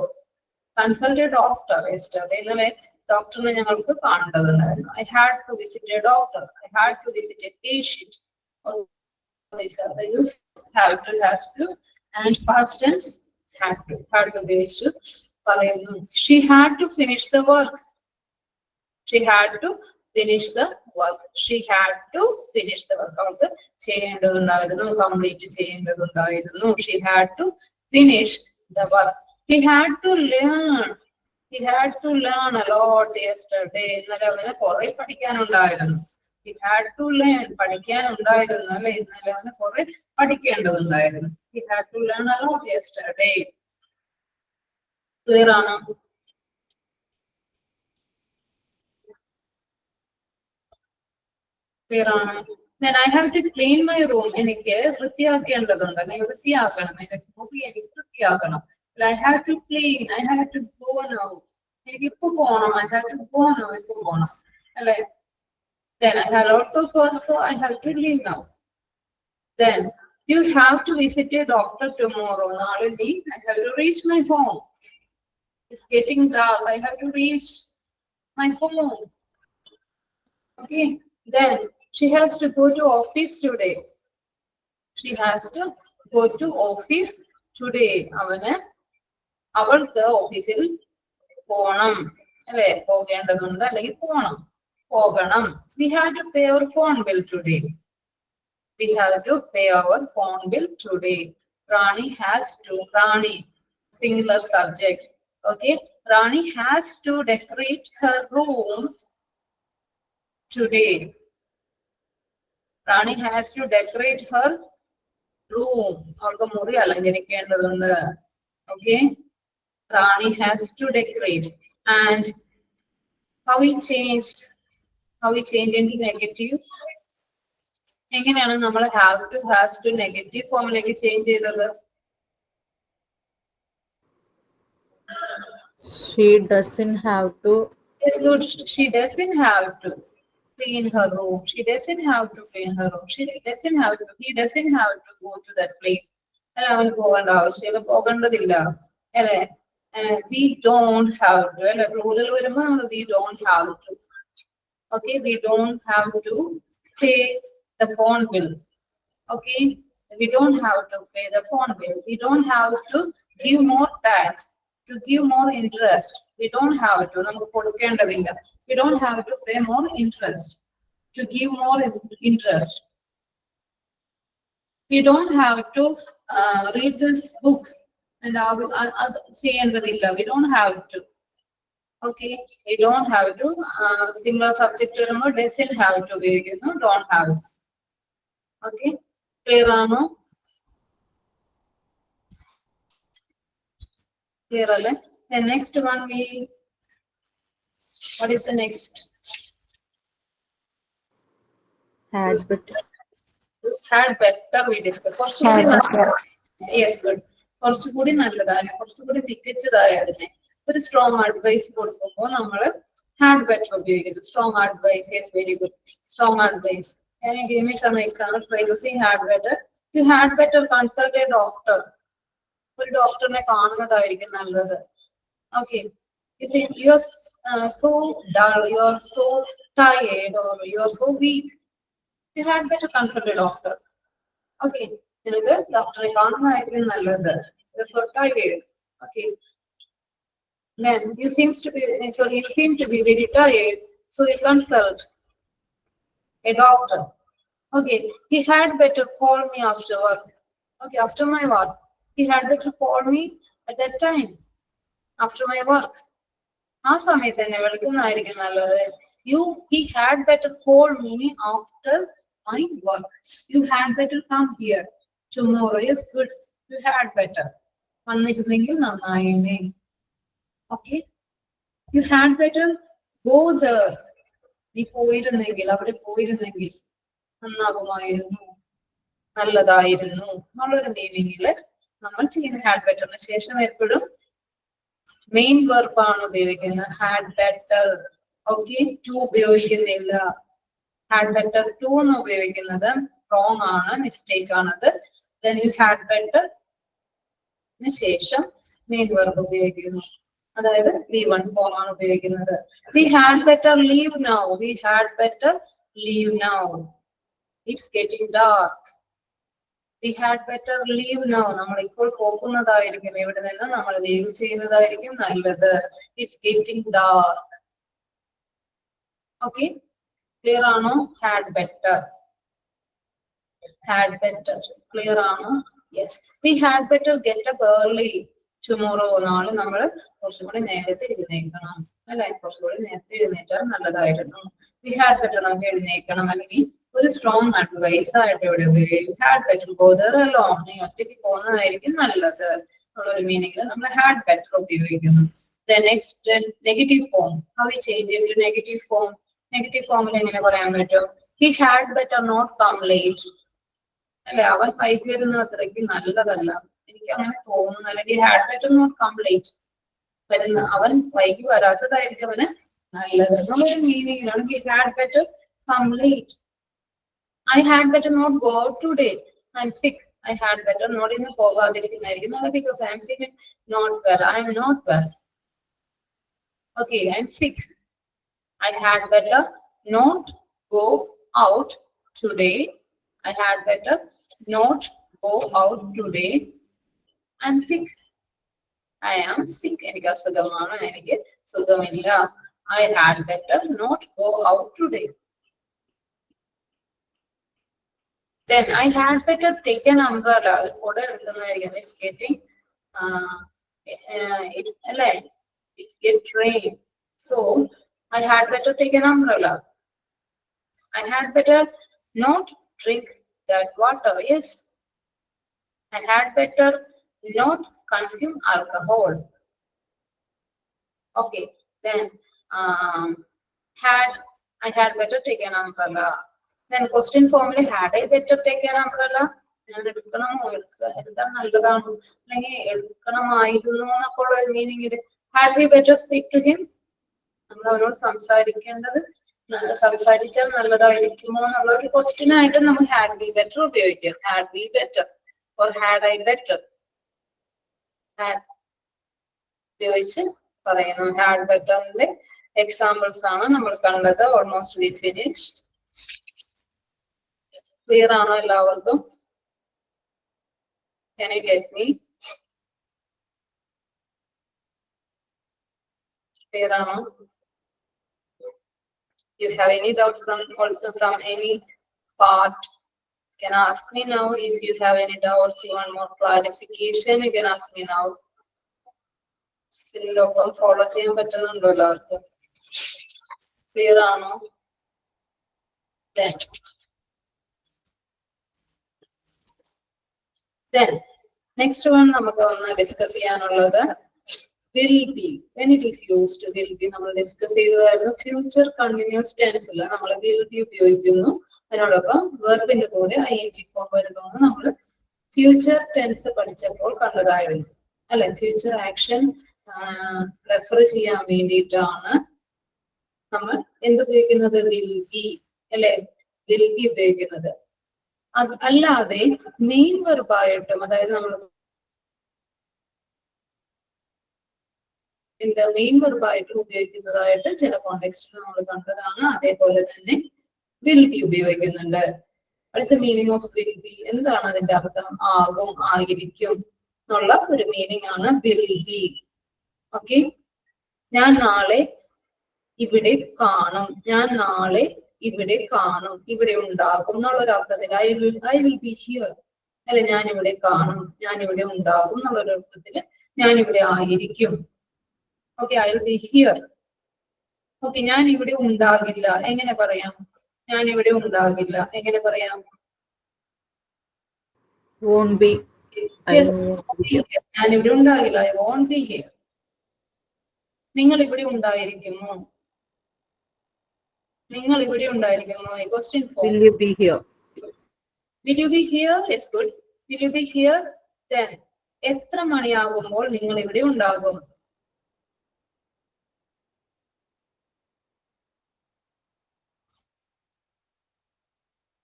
consult a doctor yesterday. ഇന്നലെ ഡോക്ടറിനെ ഞങ്ങൾക്ക് കാണേണ്ടതുണ്ടായിരുന്നു. I had to visit a doctor. I had to visit a patient. These are the use have to, has to, and past tense had to ഉപയോഗിച്ചു പറയുന്നു. She had to finish the work. She had to finish the work. അവൾക്ക് ചെയ്യേണ്ടതുണ്ടായിരുന്നു, complete ചെയ്യേണ്ടതുണ്ടായിരുന്നു. She had to finish the work. He had to learn a lot yesterday. ഇന്നലെ അവന് കുറെ പഠിക്കാനുണ്ടായിരുന്നു. He had to learn, പഠിക്കാനുണ്ടായിരുന്നു അല്ലെ, ഇന്നലെ അവന് കുറെ പഠിക്കേണ്ടതുണ്ടായിരുന്നു. He had to learn a lot yesterday. Clear ആണോ? Then I have to clean my room. എനിക്ക് വൃത്തിയാക്കേണ്ടതുണ്ട്, അല്ലെങ്കിൽ വൃത്തിയാക്കണം, എന്റെ മുറി എനിക്ക് വൃത്തിയാക്കണം. I have to clean. I have to go now. എനിക്ക് ഇപ്പൊ പോകണം. I have to go now. ഇപ്പൊ പോകണം അല്ലെ. Then I have also gone, so I have to leave now. Then you have to visit a doctor tomorrow. നാളെ നീ, I have to reach my home. It's getting dark. I have to reach my home. Okay. Then she has to go to office today. അവൾക്ക് ഓഫീസിൽ പോകണം അല്ലെ, പോകേണ്ടതുണ്ട് അല്ലെങ്കിൽ പോകണം. We have to pay our phone bill today. Rani has to, Rani singular subject. Okay, Rani has to decorate her room today. Rani has to decorate her room. അവൾക്ക് മുറി അലങ്കരിക്കേണ്ടതുണ്ട്. Okay, Rani has to decorate. And how we changed into negative. എങ്ങനെയാണ് നമ്മൾ have to, has to negative ഫോമിലേക്ക് change ചെയ്തത്? She doesn't have to. Yes, good. She doesn't have to clean her room. He doesn't have to he doesn't have to go to that place. അല്ല, അവൻ പോകേണ്ട ആവശ്യമില്ല, പോകേണ്ടതില്ല അല്ലെ. We don't have to അല്ലെ, റൂളിൽ വരുമ്പോ we don't have to. Okay, we don't have to pay the phone bill. Okay, we don't have to pay the phone bill. We don't have to give more tax, to give more interest. We don't have to, നമുക്ക് കൊടുക്കേണ്ടതില്ല. We don't have to pay more interest, to give more interest. We don't have to read this book and ചെയ്യേണ്ടതില്ല. We don't have to. Okay, we don't have to. Similar subject വരുമ്പോൾ doesn't have to ഉപയോഗിക്കുന്നു, don't have to. Okay, clear ആണോ? Clear അല്ലേ? The next one what is the next? Had better. Had better we discuss. Yes, good. കുറച്ചുകൂടി നല്ലതാണ്, കുറച്ചുകൂടി മികച്ചതായതിനെ ഒരു strong advice കൊടുക്കുമ്പോൾ നമ്മൾ ഹാഡ് ബെറ്റർ ഉപയോഗിക്കുന്നു. Strong advice, yes, very good. Strong advice. Can you give me some examples by using had better? You had better consult a doctor. ഒരു ഡോക്ടറിനെ കാണുന്നതായിരിക്കും നല്ലത്. Okay. You say you are so dull, you are so tired, or you are so weak. You had better consult a doctor. Okay. നിനക്ക് ഡോക്ടറെ കാണുന്നതായിരിക്കും നല്ലത്. You are so tired. Okay. Then you seem to be very tired, so you consult a doctor. Okay, he had better call me after work. Okay, after my work, he had better call me at that time, after my work. ആ സമയത്ത് തന്നെ വിളിക്കുന്നതായിരിക്കും നല്ലത്. He had better call me after my work. You had better come here tomorrow. Yes, good. You had better. വന്നിരുന്നെങ്കിൽ നന്നായേനെ. Okay. You had better go there. നീ പോയിരുന്നെങ്കിൽ, അവിടെ പോയിരുന്നെങ്കിൽ നന്നാകുമായിരുന്നു, നല്ലതായിരുന്നു എന്നുള്ളൊരു മീനിങ്ങില് നമ്മൾ ചെയ്യുന്ന ഹാഡ് ബെറ്ററിന് ശേഷം എപ്പോഴും മെയിൻ വെർബ് ആണ് ഉപയോഗിക്കുന്നത്. Had better. ഓക്കെ, ടു ഉപയോഗിക്കുന്നില്ല. ഹാഡ് ബെറ്റർ ടു എന്ന് ഉപയോഗിക്കുന്നത് റോങ് ആണ്, മിസ്റ്റേക്ക് ആണത്. ദെൻ യു ഹാഡ് ബെറ്റർ ശേഷം മെയിൻ വെർബ് ഉപയോഗിക്കുന്നു. അതായത് V1 ഫോം ആണ് ഉപയോഗിക്കുന്നത്. We had better leave now. We had better leave now. It's getting dark. We had better leave now. നമ്മൾ ഇപ്പോൾ പോകുന്നതായിരിക്കും, ഇവിടെ നിന്ന് നമ്മൾ ലീവ് ചെയ്യുന്നതായിരിക്കും നല്ലത്. It's getting dark. Okay, clear ആണോ? Had better. Had better. Clear ആണോ? Yes. We had better get up early tomorrow. നാളെ നമ്മൾ കുറച്ചും കൂടി നേരത്തെ എഴുന്നേൽക്കണം അല്ലെ, കുറച്ചുകൂടി നേരത്തെ എഴുന്നേറ്റാൽ നല്ലതായിരുന്നു. We had better നമുക്ക് എഴുന്നേൽക്കണം, അല്ലെങ്കിൽ ഒരു സ്ട്രോങ് അഡ്വൈസ് ആയിട്ട് ഇവിടെ ഉപയോഗിക്കും. Had better go there alone. നീ ഒറ്റയ്ക്ക് പോകുന്നതായിരിക്കും നല്ലത് ഉള്ളൊരു മീനിങ് നമ്മൾ had better ഉപയോഗിക്കുന്നു. The next negative form. How we change it to negative form? Negative form എങ്ങനെ പറയാൻ പറ്റും? He had better not come late. അല്ലെ, അവൻ വൈകി വരുന്നത് അത്രയ്ക്ക് നല്ലതല്ല, എനിക്ക് അങ്ങനെ തോന്നുന്നു. അല്ലെങ്കിൽ had better not come late, വരുന്ന അവൻ വൈകി വരാത്തതായിരിക്കും അവന് നല്ലത് എന്നുള്ളൊരു മീനിങ്ങിലാണ് he had better come late. I had better not go out today. I'm sick. I had better not ഇന്ന് പോകാതിരിക്കുന്നതായിരിക്കും നല്ലത്. Because I'm feeling not well. I'm not well. Okay, I'm sick. I had better not go out today. I had better not go out today. I'm sick. I am sick. എനിക്ക് അസുഖമാണ്, എനിക്ക് സുഖമില്ല. I had better not go out today. Then I had better take an umbrella. കൂടെ എടുക്കുന്നതായിരിക്കും. It's getting it get rain. So I had better take an umbrella. I had better not drink that water. Yes. I had better not consume alcohol. Okay. Then I had better take an umbrella. Then question form had I better take an umbrella? ഞാൻ എടുക്കണമോ, എന്താ നല്ലതാണോ, അല്ലെങ്കിൽ എടുക്കണമായിരുന്നു എന്നൊക്കെ ഉള്ള ഒരു meaning. Had we better speak to him? നമ്മൾ അവനോട് സംസാരിച്ചാൽ നല്ലതായിരിക്കുമോ എന്നുള്ള ഒരു ക്വസ്റ്റ്യൻ ആയിട്ട് നമ്മൾ ഹാഡ് ബി ബെറ്റർ ഉപയോഗിക്കാം. Had B better or had I better ഉപയോഗിച്ച് പറയുന്നു. ഹാഡ് ബെറ്ററിന്റെ എക്സാമ്പിൾസ് ആണ് നമ്മൾ കണ്ടത്. Almost V finished. ക്ലിയർ ആണോ എല്ലാവർക്കും? Can you get me? Clear ആണോ? You have any doubts from any part? You can ask me now. If you have any doubts, you want more clarification, you can ask me now. Silopam follow ചെയ്യാൻ പറ്റുന്നുണ്ടോ എല്ലാവർക്കും? Clear ആണോ? Then next one നമുക്ക് ഒന്ന് discuss ചെയ്യാനുള്ളത് will be. When it is used, will be നമ്മൾ discuss ചെയ്തതായിരുന്നു. Future continuous tense ഇല്ല, നമ്മൾ will be ഉപയോഗിക്കുന്നു. അതിനോടൊപ്പം വെർബിന്റെ കൂടെ ing ഫോം വരുന്നു. നമ്മൾ ഫ്യൂച്ചർ ടെൻസ് പഠിച്ചപ്പോൾ കണ്ടതായിരുന്നു അല്ലെ. ഫ്യൂച്ചർ ആക്ഷൻ റെഫർ ചെയ്യാൻ വേണ്ടിയിട്ടാണ് നമ്മൾ എന്തുപയോഗിക്കുന്നത്? will be അല്ലെ, will be ഉപയോഗിക്കുന്നത്. അല്ലാതെ മെയിൻ വെർബായിട്ടും, അതായത് നമ്മൾ മെയിൻ വെർബായിട്ട് ഉപയോഗിക്കുന്നതായിട്ട് ചില കോണ്ടെക്സ്റ്റിൽ നമ്മൾ കണ്ടതാണ്. അതേപോലെ തന്നെ വിൽ ബി ഉപയോഗിക്കുന്നുണ്ട്. What's the meaning of will be? എന്താണ് അതിന്റെ അർത്ഥം? ആകും, ആയിരിക്കും എന്നുള്ള ഒരു മീനിങ് ആണ് വിൽ ബി. ഓക്കെ, ഞാൻ നാളെ ഇവിടെ കാണും. ഞാൻ നാളെ ഇവിടെ കാണും, ഇവിടെ ഉണ്ടാകും എന്നുള്ള ഒരു അർത്ഥത്തിൽ ഐ വിൽ ബി ഹിയർ അല്ലെ, ഞാൻ ഇവിടെ കാണും, ഞാൻ ഇവിടെ ഉണ്ടാകും എന്നുള്ള ഒരു അർത്ഥത്തില് ഞാൻ ഇവിടെ ആയിരിക്കും. Okay, I will be here. Okay, ഞാൻ ഇവിടെ ഉണ്ടാകില്ല. എങ്ങനെ പറയാം? ഞാൻ ഇവിടെ ഉണ്ടാകില്ല എങ്ങനെ പറയാം? Won't be. I Yes, won't be here. ഞാൻ ഇവിടെ ഉണ്ടാകില്ല. I won't be here. നിങ്ങൾ ഇവിടെ ഉണ്ടായിരിക്കുമോ? നിങ്ങൾ ഇവിടെ ഉണ്ടായിരിക്കുമോ? Question form. Will you be here? Will you be here? Yes, good. Will you be here? Then എത്ര മണിയാകുമ്പോൾ നിങ്ങൾ ഇവിടെ ഉണ്ടാകും?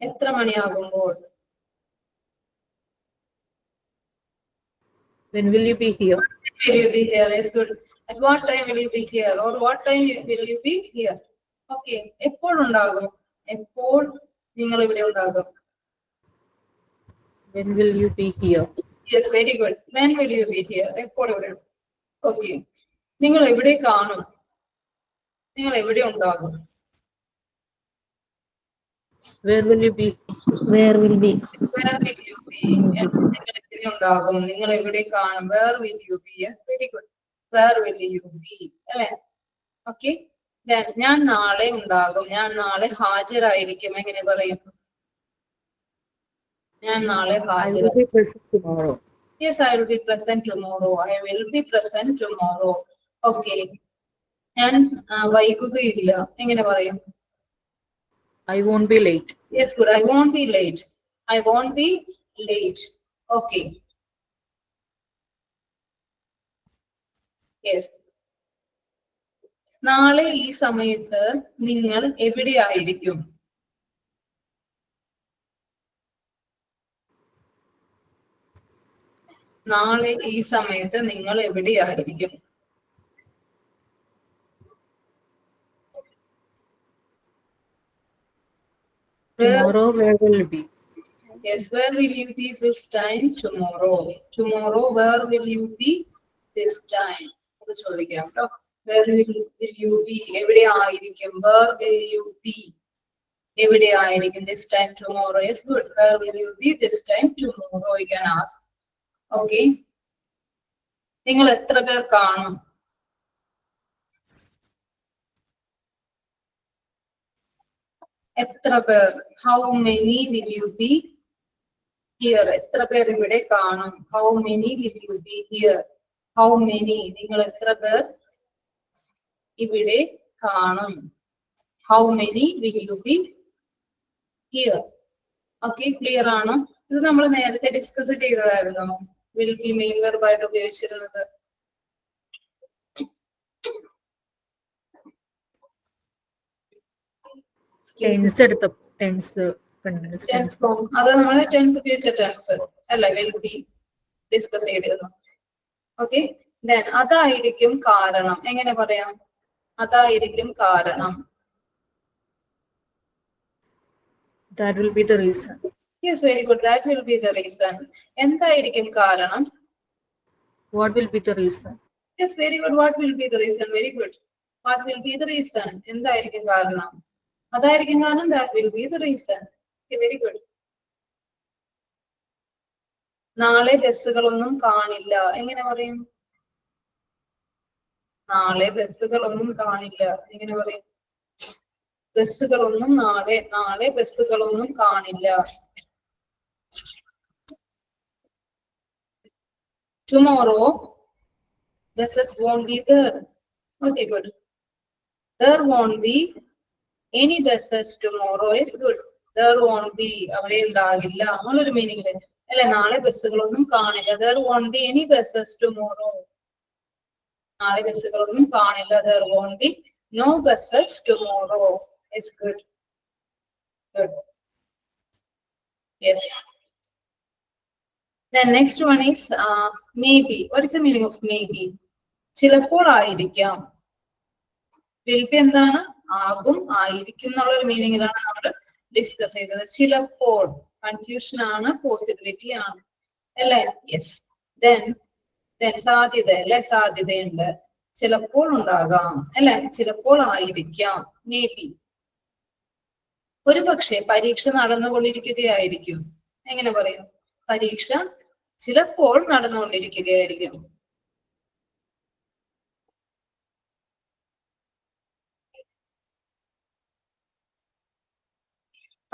എത്ര മണിയാകുമ്പോൾ? When will you be here? Will you be here? Yes, good. At what time will you be here? Or what time will you be here? Okay. എപ്പോൾ ഉണ്ടാകും? എപ്പോൾ നിങ്ങൾ ഇവിടെ ഉണ്ടാകും? When will you be here? Yes, very good. When will you be here? എപ്പോൾ ഇവിടെ? Okay. നിങ്ങൾ എവിടെ കാണും? നിങ്ങൾ എവിടെ ഉണ്ടാകും? Where will you be? Where will be? Where will you be? നിങ്ങൾ എവിടെ ഉണ്ടാകും? നിങ്ങൾ എവിടെ കാണും? Where will you be? Yes, very good. Where will you be? അല്ലേ? Okay. Then ഞാൻ നാളെ ഉണ്ടാകും. ഞാൻ നാളെ ഹാജരായിരിക്കും. എങ്ങനെ പറയും? ഞാൻ നാളെ I will ഹാജരായിരിക്കും. be present tomorrow. Yes, I will be present tomorrow. I will be present tomorrow. Okay. ഞാൻ വൈകുകയില്ല. എങ്ങനെ പറയും? I won't be late. Yes, good. I won't be late. I won't be late. Okay. Yes. നാളെ ഈ സമയത്ത് നിങ്ങൾ എവിടെയായിരിക്കും? നാളെ ഈ സമയത്ത് നിങ്ങൾ എവിടെയായിരിക്കും? Tomorrow, where will you be? Yes, where will you be this time? Tomorrow. Tomorrow, where will you be this time? അത് ചോദിക്കാം കേട്ടോ. Where will you be? എവിടെയായിരിക്കും? Where will you be? എവിടെയായിരിക്കും this time tomorrow? Yes, good. Where will you be this time tomorrow? You can ask. Okay. നിങ്ങൾ എത്ര പേർ കാണും? എത്ര പേർ? How many will you be here? എത്ര പേർ ഇവിടെ കാണും? How many will you be here? How many? നിങ്ങൾ എത്ര പേർ ഇവിടെ കാണും? How many will you be here? Okay, clear ആണോ? ഇത് നമ്മൾ നേരത്തെ ഡിസ്കസ് ചെയ്തതായിരുന്നു. Will be മെയിൻ വെർബ് ആയിട്ട് ഉപയോഗിച്ചിരുന്നത്. Tense എടുത്തപ്പോ tense continuous tense. അത് നമ്മൾ ടെൻസ് ഉപയോഗിച്ച ടെൻസ് അല്ല will be ഡിസ്കസ് ചെയ്തിരുന്നു. ഓക്കെ, then അതായിരിക്കും കാരണം. എങ്ങനെ പറയാം? അതായിരിക്കും കാരണം. That will be the reason. Yes, very good. That will be the reason. എന്തായിരിക്കും കാരണം? What will be the reason? Yes, very good. What will be the reason? Very good. What will be the reason? എന്തായിരിക്കും കാരണം? അതായിരിക്കും കാരണം. That will be the reason. Okay, very good. നാളെ ബസ്സുകളൊന്നും കാണില്ല. എങ്ങനെ പറയും? നാളെ ബസ്സുകളൊന്നും കാണില്ല. എങ്ങനെ പറയും? ബസ്സുകളൊന്നും നാളെ ബസ്സുകളൊന്നും കാണില്ല. Tomorrow buses won't be there. Okay, good. There won't be any buses tomorrow. It's good. There won't be. അവിടെ ഉണ്ടാകില്ല. അങ്ങനൊരു മീനിങ് അല്ലെ? നാളെ ബസ്സുകളൊന്നും കാണില്ല. There won't be any buses tomorrow. നാളെ ബസ്സുകളൊന്നും കാണില്ല. There won't be no buses tomorrow. It's good. Good. Yes. The next one is maybe. What is the meaning of maybe? ചിലപ്പോൾ ആയിരിക്കാം. will be എന്താണ്? ആകും, ആയിരിക്കും എന്നുള്ളൊരു മീനിങ്ങിലാണ് നമ്മൾ ഡിസ്കസ് ചെയ്തത്. ചിലപ്പോൾ കൺഫ്യൂഷൻ ആണ്, പോസിബിലിറ്റി ആണ് അല്ലേ? യെസ്. then സാധ്യത അല്ലെ? സാധ്യതയുണ്ട്. ചിലപ്പോൾ ഉണ്ടാകാം അല്ലെ? ചിലപ്പോൾ ആയിരിക്കാം. May be. ഒരു പക്ഷേ പരീക്ഷ നടന്നുകൊണ്ടിരിക്കുകയായിരിക്കും. എങ്ങനെ പറയും? പരീക്ഷ ചിലപ്പോൾ നടന്നുകൊണ്ടിരിക്കുകയായിരിക്കും.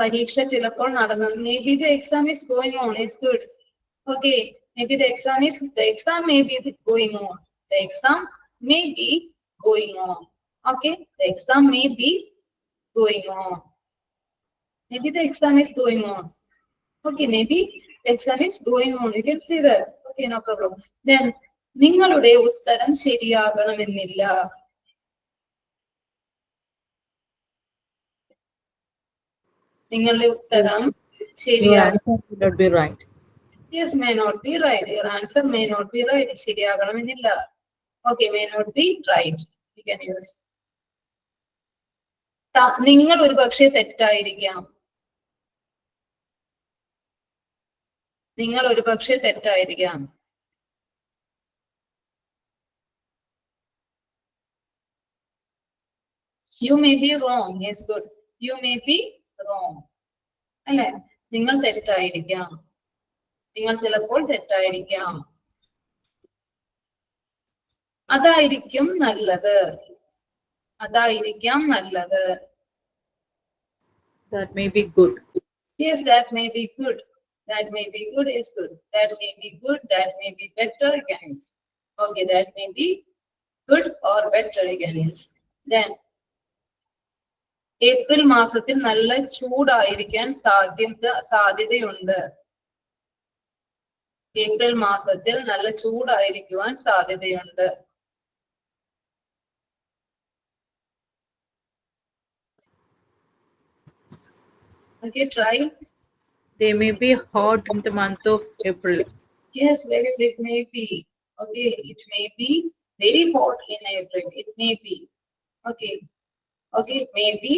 പരീക്ഷ ചിലപ്പോൾ നടന്നു. Maybe the exam is going on. It's good. Okay. Maybe the exam may be going on. The exam may be going on. Okay. The exam may be going on. Maybe the exam is going on. Okay. Maybe the exam is going on. You can see that. Okay. No problem. Then നിങ്ങളുടെ ഉത്തരം ശരിയാകണമെന്നില്ല. നിങ്ങളുടെ ഉത്തരം Your ശരിയാക answer will not be right. Yes, may not be right. Your answer may not be right. ശരിയാകണമെന്നില്ല. Okay, may not be right. You can use. നിങ്ങൾ ഒരു പക്ഷേ തെറ്റായിരിക്കാം. നിങ്ങൾ ഒരു പക്ഷേ തെറ്റായിരിക്കാം. You may be wrong. Yes, good. You may be wrong. അല്ലേ? നിങ്ങൾ തെറ്റായിരിക്കാം. നിങ്ങൾ ചിലപ്പോൾ തെറ്റായിരിക്കാം. അതായിരിക്കും നല്ലത്. അതായിരിക്കാം നല്ലത്. That may be good. Yes, that may be good. That may be good is good. That may be good. That may be better. You can use. Okay, that may be good or better. You can use. Then, April മാസത്തിൽ നല്ല ചൂടായിരിക്കാൻ സാധ്യതയുണ്ട്. April മാസത്തിൽ നല്ല ചൂടായിരിക്കുവാൻ സാധ്യതയുണ്ട്. Okay, try. They may be hot in the month of April. Yes, very good. It may be. Okay, it may be very hot in April. It may be. Okay. Okay, maybe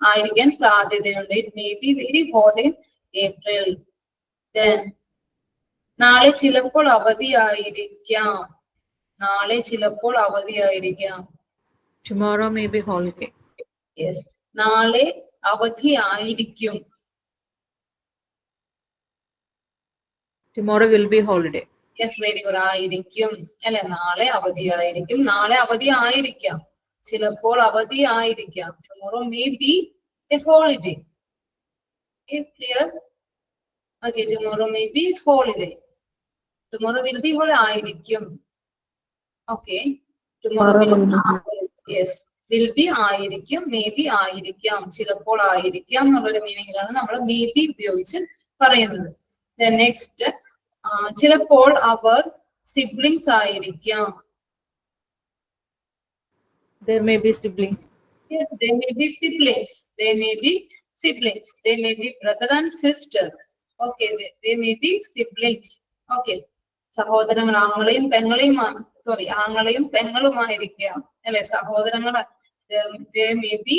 ആയിരിക്കാൻ സാധ്യതയുണ്ട്. It may be very hot in April. Then നാളെ ചിലപ്പോൾ അവധിയായിരിക്കാം. നാളെ ചിലപ്പോൾ അവധിയായിരിക്കാം. Tomorrow may be holiday. Yes, നാളെ അവധിയായിരിക്കും. Tomorrow will be holiday. Yes, very good. ആയിരിക്കും അല്ലെ? നാളെ അവധിയായിരിക്കും. നാളെ അവധി ആയിരിക്കാം. ചിലപ്പോൾ അവധി ആയിരിക്കാം. Tomorrow may be a holiday. Is clear? Okay, tomorrow may be holiday. Tomorrow will be holiday ആയിരിക്കും. Okay. Tomorrow will be, yes, will be ആയിരിക്കും, may be ആയിരിക്കാം, ചിലപ്പോൾ ആയിരിക്കാം എന്നുള്ളൊരു മീനിങ്ങിലാണ് നമ്മൾ may be ഉപയോഗിച്ച് പറയുന്നത്. Then next, ചിലപ്പോൾ അവർ siblings ആയിരിക്കാം. There may be siblings. Yes, they may be siblings. They may be siblings. They may be brother and sister. Okay, they may be siblings. Okay. സഹോദരങ്ങൾ ആങ്ങളെയും പെങ്ങളെയും ആങ്ങളെയും പെങ്ങളുമായിരിക്കാം അല്ലെ? സഹോദരങ്ങൾ they may be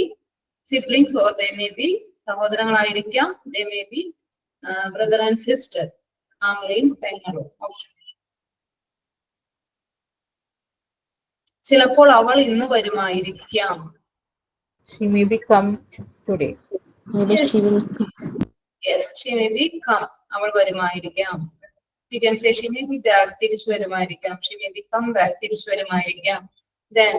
siblings or they may be സഹോദരങ്ങളായിരിക്കാം. They may be brother and sister. ആങ്ങളെയും പെങ്ങളും. Okay. ചിലപ്പോൾ അവൾ ഇന്ന് വരുമായിരിക്കാം. She may be come today. Maybe she will Yes, she may be come. അവൾ വരുമായിരിക്കാം. You can say she may be back. തിരിച്ചു വരുമായിരിക്കാം. She may be come back. തിരിച്ചു വരുമായിരിക്കാം. Then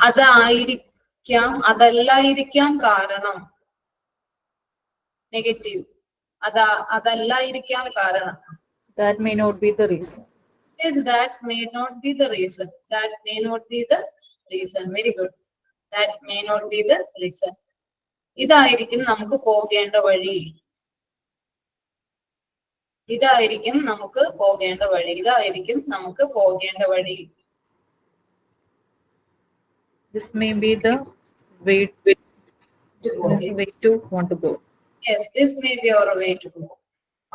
അതായിരിക്കാം, അതല്ലായിരിക്കാം കാരണം. നെഗറ്റീവ്. അതല്ലായിരിക്കാം കാരണം. That may not be the reason. Yes, that may not be the reason. That may not be the reason. Very good. That may not be the reason. ഇതായിരിക്കും നമുക്ക് പോകേണ്ട വഴി. ഇതായിരിക്കും നമുക്ക് പോകേണ്ട വഴി. ഇതായിരിക്കും നമുക്ക് പോകേണ്ട വഴി. This may be the way to want to go. Yes, this may be our way to go.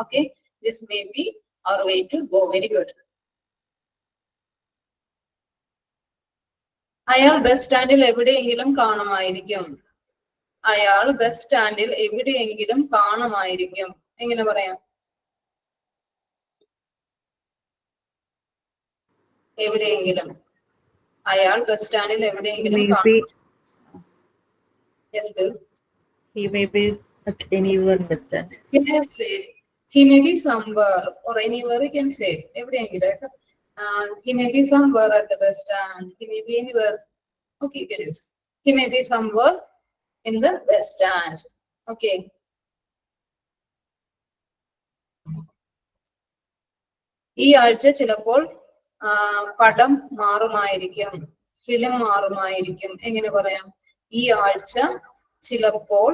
Okay, this may be our way to go. Very good. അയാൾ ബസ് സ്റ്റാൻഡിൽ എവിടെയെങ്കിലും കാണുമായിരിക്കും. അയാൾ ബസ് സ്റ്റാൻഡിൽ എവിടെയെങ്കിലും കാണുമായിരിക്കും. എങ്ങനെ പറയാം? എവിടെയെങ്കിലും. അയാൾ ബസ് സ്റ്റാൻഡിൽ എവിടെയെങ്കിലും കാണും. Yes, good. He may be at anywhere bus stand. Yes, he may be somewhere or anywhere. You can say എവിടെയെങ്കിലും. He may be somewhere at the bus stand. He may be anywhere. Okay, you can use. He may be somewhere in the bus stand. Okay. ഈ ആഴ്ച ചിലപ്പോൾ പടം മാറുമായിരിക്കും, film മാറുമായിരിക്കും. എങ്ങനെ പറയാം? ഈ ആഴ്ച ചിലപ്പോൾ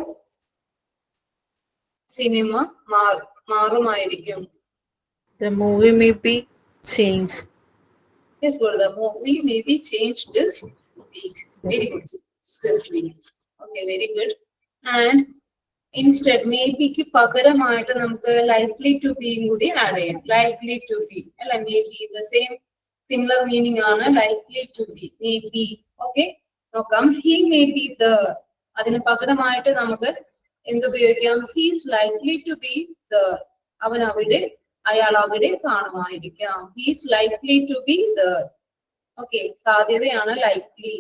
cinema മാറുമായിരിക്കും. The movie may be changed. Yes, good. The movie may be changed this week. Very good. This week. Okay, very good. And instead, maybe ക്ക് പകരമായിട്ട് നമുക്ക് likely to be കൂടി ആഡ് ചെയ്യാം. Likely to be. അല്ല, maybe the same similar meaning ആണ് likely to be. Maybe. Okay. നോക്കാം. He may be there. അതിന് പകരമായിട്ട് നമുക്ക് എന്ത് ഉപയോഗിക്കാം? He is likely to be there. അവൻ അവിടെ, അയാൾ അവിടെ കാണുമായിരിക്കാം. He is likely to be there. Okay. സാധ്യതയാണ് likely.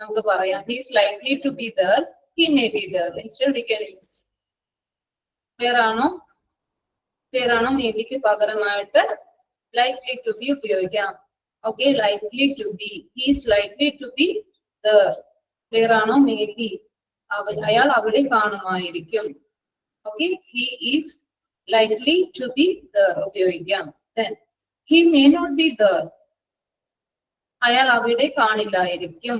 നമുക്ക് പറയാം. He is likely to be there. He may be there. Instead we can use. Clear ആണോ? Clear ആണോ? Maybe ക്ക് പകരമായിട്ട് likely to be ഉപയോഗിക്കാം. Okay, likely to be. He is likely to be there. Clear ആണോ? Maybe. അയാൾ അവിടെ കാണുമായിരിക്കും. Okay, he is likely to be there ഉപയോഗിക്കാം. Then he may not be there. അയാൾ അവിടെ കാണില്ലായിരിക്കും.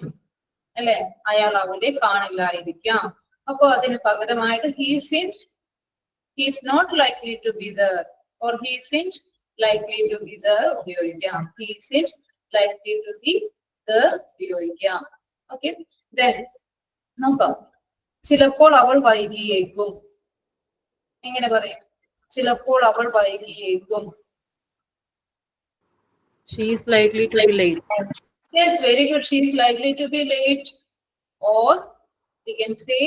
അല്ലെ? അയാൾ അവിടെ കാണില്ലായിരിക്കാം. അപ്പൊ അതിന് പകരമായിട്ട് he is not likely to be there or he isn't likely to be there ഉപയോഗിക്കാം. He isn't likely to be there ഉപയോഗിക്കാം. Okay, then നോക്കാം. ചിലപ്പോൾ അവൾ വൈകിയേക്കും. എങ്ങനെ പറയും? ചിലപ്പോൾ അവൾ വൈകിയേക്കും. She is likely to be late. Yes, very good. She is likely to be late. Or we can say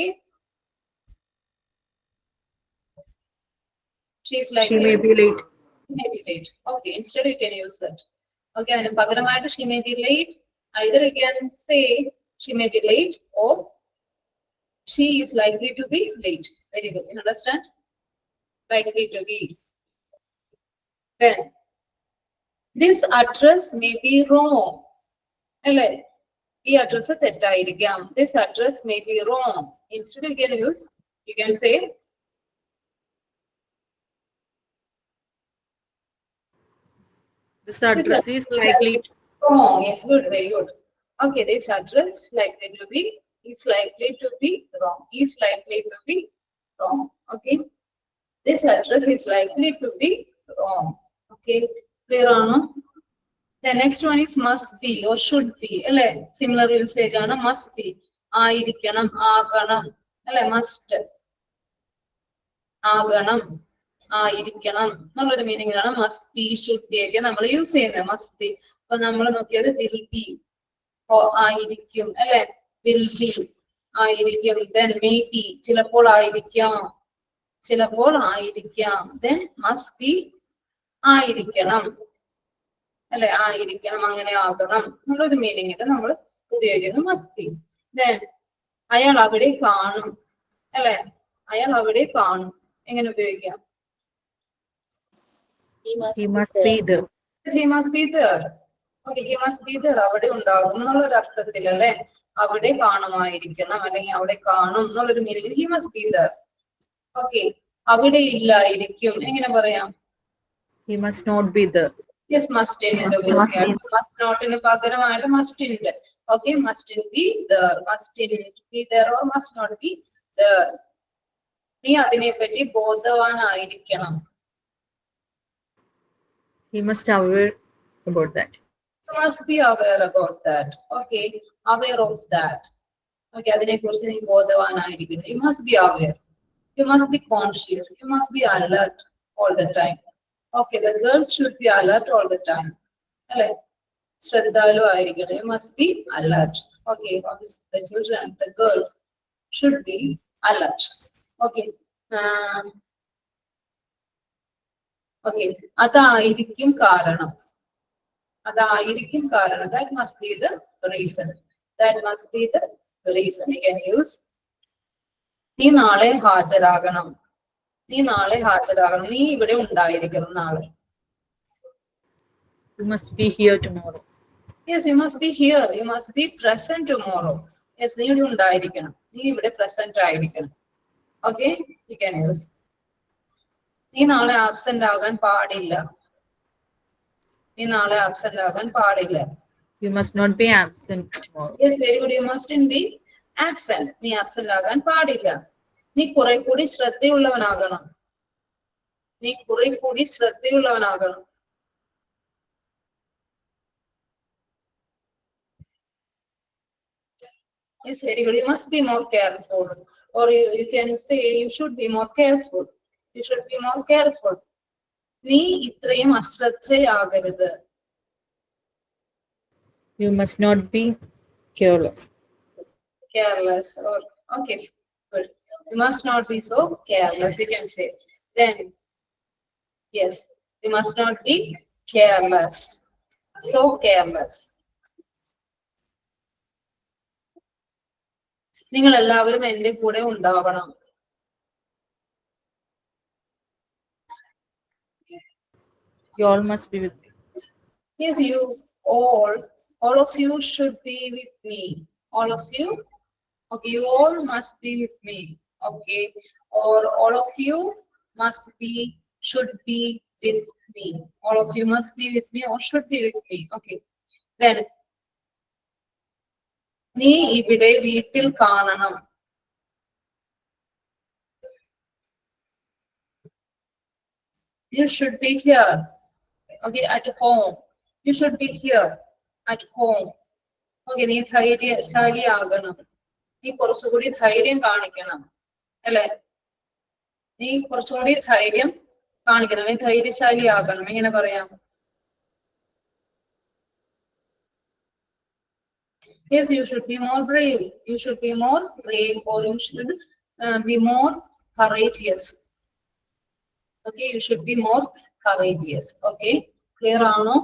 she is likely. She may be late. May be late. Okay, instead you can use that. Okay, and pagaramayittu she may be late. Either you can say she may be late or she is likely to be late. Very good. You understand? Likely to be. Then this address may be wrong. അല്ലേ? ഈ address തെറ്റായിരിക്കാം. This address may be wrong. Instead you can say This address is likely wrong. Yes, good, very good. Okay, this address likely to be is likely to be wrong. Is likely to be wrong. Okay, this address is likely to be wrong. Okay, clear ആണോ? The next one is must be or should be. അല്ലെ? Similar usage ആണ് must be. ആയിരിക്കണം, ആകണം. അല്ലെ? Must. ആകണം, ആയിരിക്കണം എന്നുള്ളൊരു മീനിങ്ങിലാണ് must be, should be ഒക്കെ നമ്മൾ യൂസ് ചെയ്യുന്നത്. must be. അപ്പൊ നമ്മൾ നോക്കിയത് will be. ആയിരിക്കും. അല്ലെ? will be. ആയിരിക്കും. Then may be. ചിലപ്പോൾ ആയിരിക്കാം. ചിലപ്പോൾ ആയിരിക്കാം. Then must be. ആയിരിക്കണം. അല്ലെ? ആയിരിക്കണം, അങ്ങനെ ആകണം എന്നുള്ളൊരു മീനിങ്ങിൽ നമ്മൾ ഉപയോഗിക്കുന്നത് must be. Then അയാൾ അവിടെ കാണും. അല്ലെ? അയാൾ അവിടെ കാണും. എങ്ങനെ ഉപയോഗിക്കാം? He must he be must there. be there. He must be there. Okay, he must be there. അവിടെ ഉണ്ടാകും എന്നുള്ളൊരു അർത്ഥത്തിൽ അല്ലെ? അവിടെ കാണുമായിരിക്കണം അല്ലെങ്കിൽ അവിടെ കാണും എന്നുള്ളൊരു മീനിങ്ങിൽ he must be there. Okay, അവിടെ ഇല്ലായിരിക്കും. എങ്ങനെ പറയാം? He must not be there. Yes, must in ഉപയോഗിക്കാം. Must not ന് പകരമായിട്ട് must ഉണ്ട്. Okay, must in be there. Must in be there or must not be there. നീ അതിനെപ്പറ്റി ബോധവാനായിരിക്കണം. He must aware about that. You must be aware about that. Okay, aware of that. Okay, അതിനെക്കുറിച്ച് നീ ബോധവാനായിരിക്കണം. You must be aware. You must be conscious. You must be alert all the time. Okay, the girls should be alert all the time. അല്ലെ? ശ്രദ്ധാലു ആയിരിക്കണം. You must be alert. Okay, the children, the girls should be alert. Okay. Okay, അതായിരിക്കും കാരണം. അതായിരിക്കും കാരണം. That must be the reason. That must be the reason. You can use നീ നാളെ ഹാജരാകണം. നീ നാളെ ഹാജരാകണം. നീ ഇവിടെ ഉണ്ടായിരിക്കണം നാളെ. You must be here tomorrow. Yes, you must be here. You must be present tomorrow. Yes, നീ ഇവിടെ ഉണ്ടായിരിക്കണം. നീ ഇവിടെ present ആയിരിക്കണം. Okay, you can use. നീ നാളെ absent ആകാൻ പാടില്ല. നീ നാളെ absent ആകാൻ പാടില്ല. You must not be absent tomorrow. Yes, very good. You mustn't be absent. നീ absent ആകാൻ പാടില്ല. നീ കുറെ കൂടി ശ്രദ്ധയുള്ളവനാകണം. നീ കുറെ കൂടി ശ്രദ്ധയുള്ളവനാകണം. Yes, very good. You must be more careful. Or you can say you should be more careful. You should be more careful. നീ ഇത്രയും അശ്രദ്ധയാകരുത്. You must not be careless. Careless. Or okay, good. You must not be so careless. We can say. Then, yes, you must not be careless. So careless. നിങ്ങൾ എല്ലാവരും എന്റെ കൂടെ ഉണ്ടാവണം. You all must be with me. Yes, you all of you should be with me. All of you, okay, you all must be with me. Okay, or all of you should be with me. All of you must be with me or should be with me. Okay, then നീ ഇവിടെ വീട്ടിൽ കാണണം. You should be here. Okay, at home. You should be here at home. Okay, നീ ധൈര്യശാലിയാകണം. നീ കുറച്ചുകൂടി ധൈര്യം കാണിക്കണം. അല്ലെ? നീ കുറച്ചുകൂടി ധൈര്യം കാണിക്കണം. നീ ധൈര്യശാലിയാകണം. എങ്ങനെ പറയാം? Yes, you should be more brave. You should be more brave, or you should be more courageous. Okay, you should be more courageous. Okay, clear ആണോ?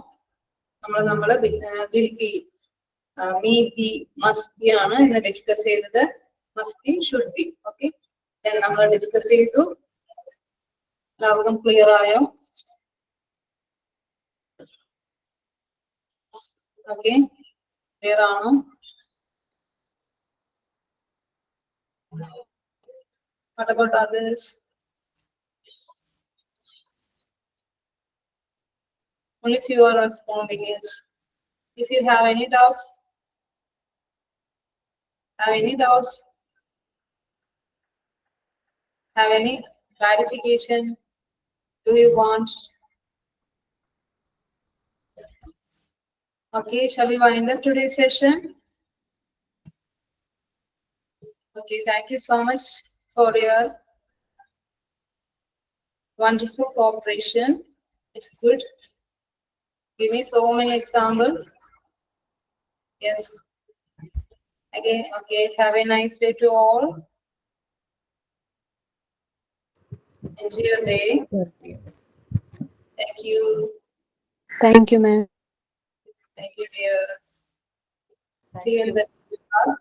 നമ്മള് will be, me be, must be ആണ് ഇന്ന് discuss ചെയ്തത്. Must be, should be. Okay, then നമ്മൾ discuss ചെയ്തു. എല്ലാവർക്കും clear ആയോ? Okay, clear ആണോ? What about others? Only few are responding. Yes. If you have any doubts, have any clarification, do you want? Okay, shall we wind up today's session? Okay, thank you so much for your wonderful cooperation. It's good. Give me so many examples. Yes. Okay, okay. Have a nice day to all. Enjoy your day. Yes. Thank you. Thank you, ma'am. Thank you, dear. See you in the class.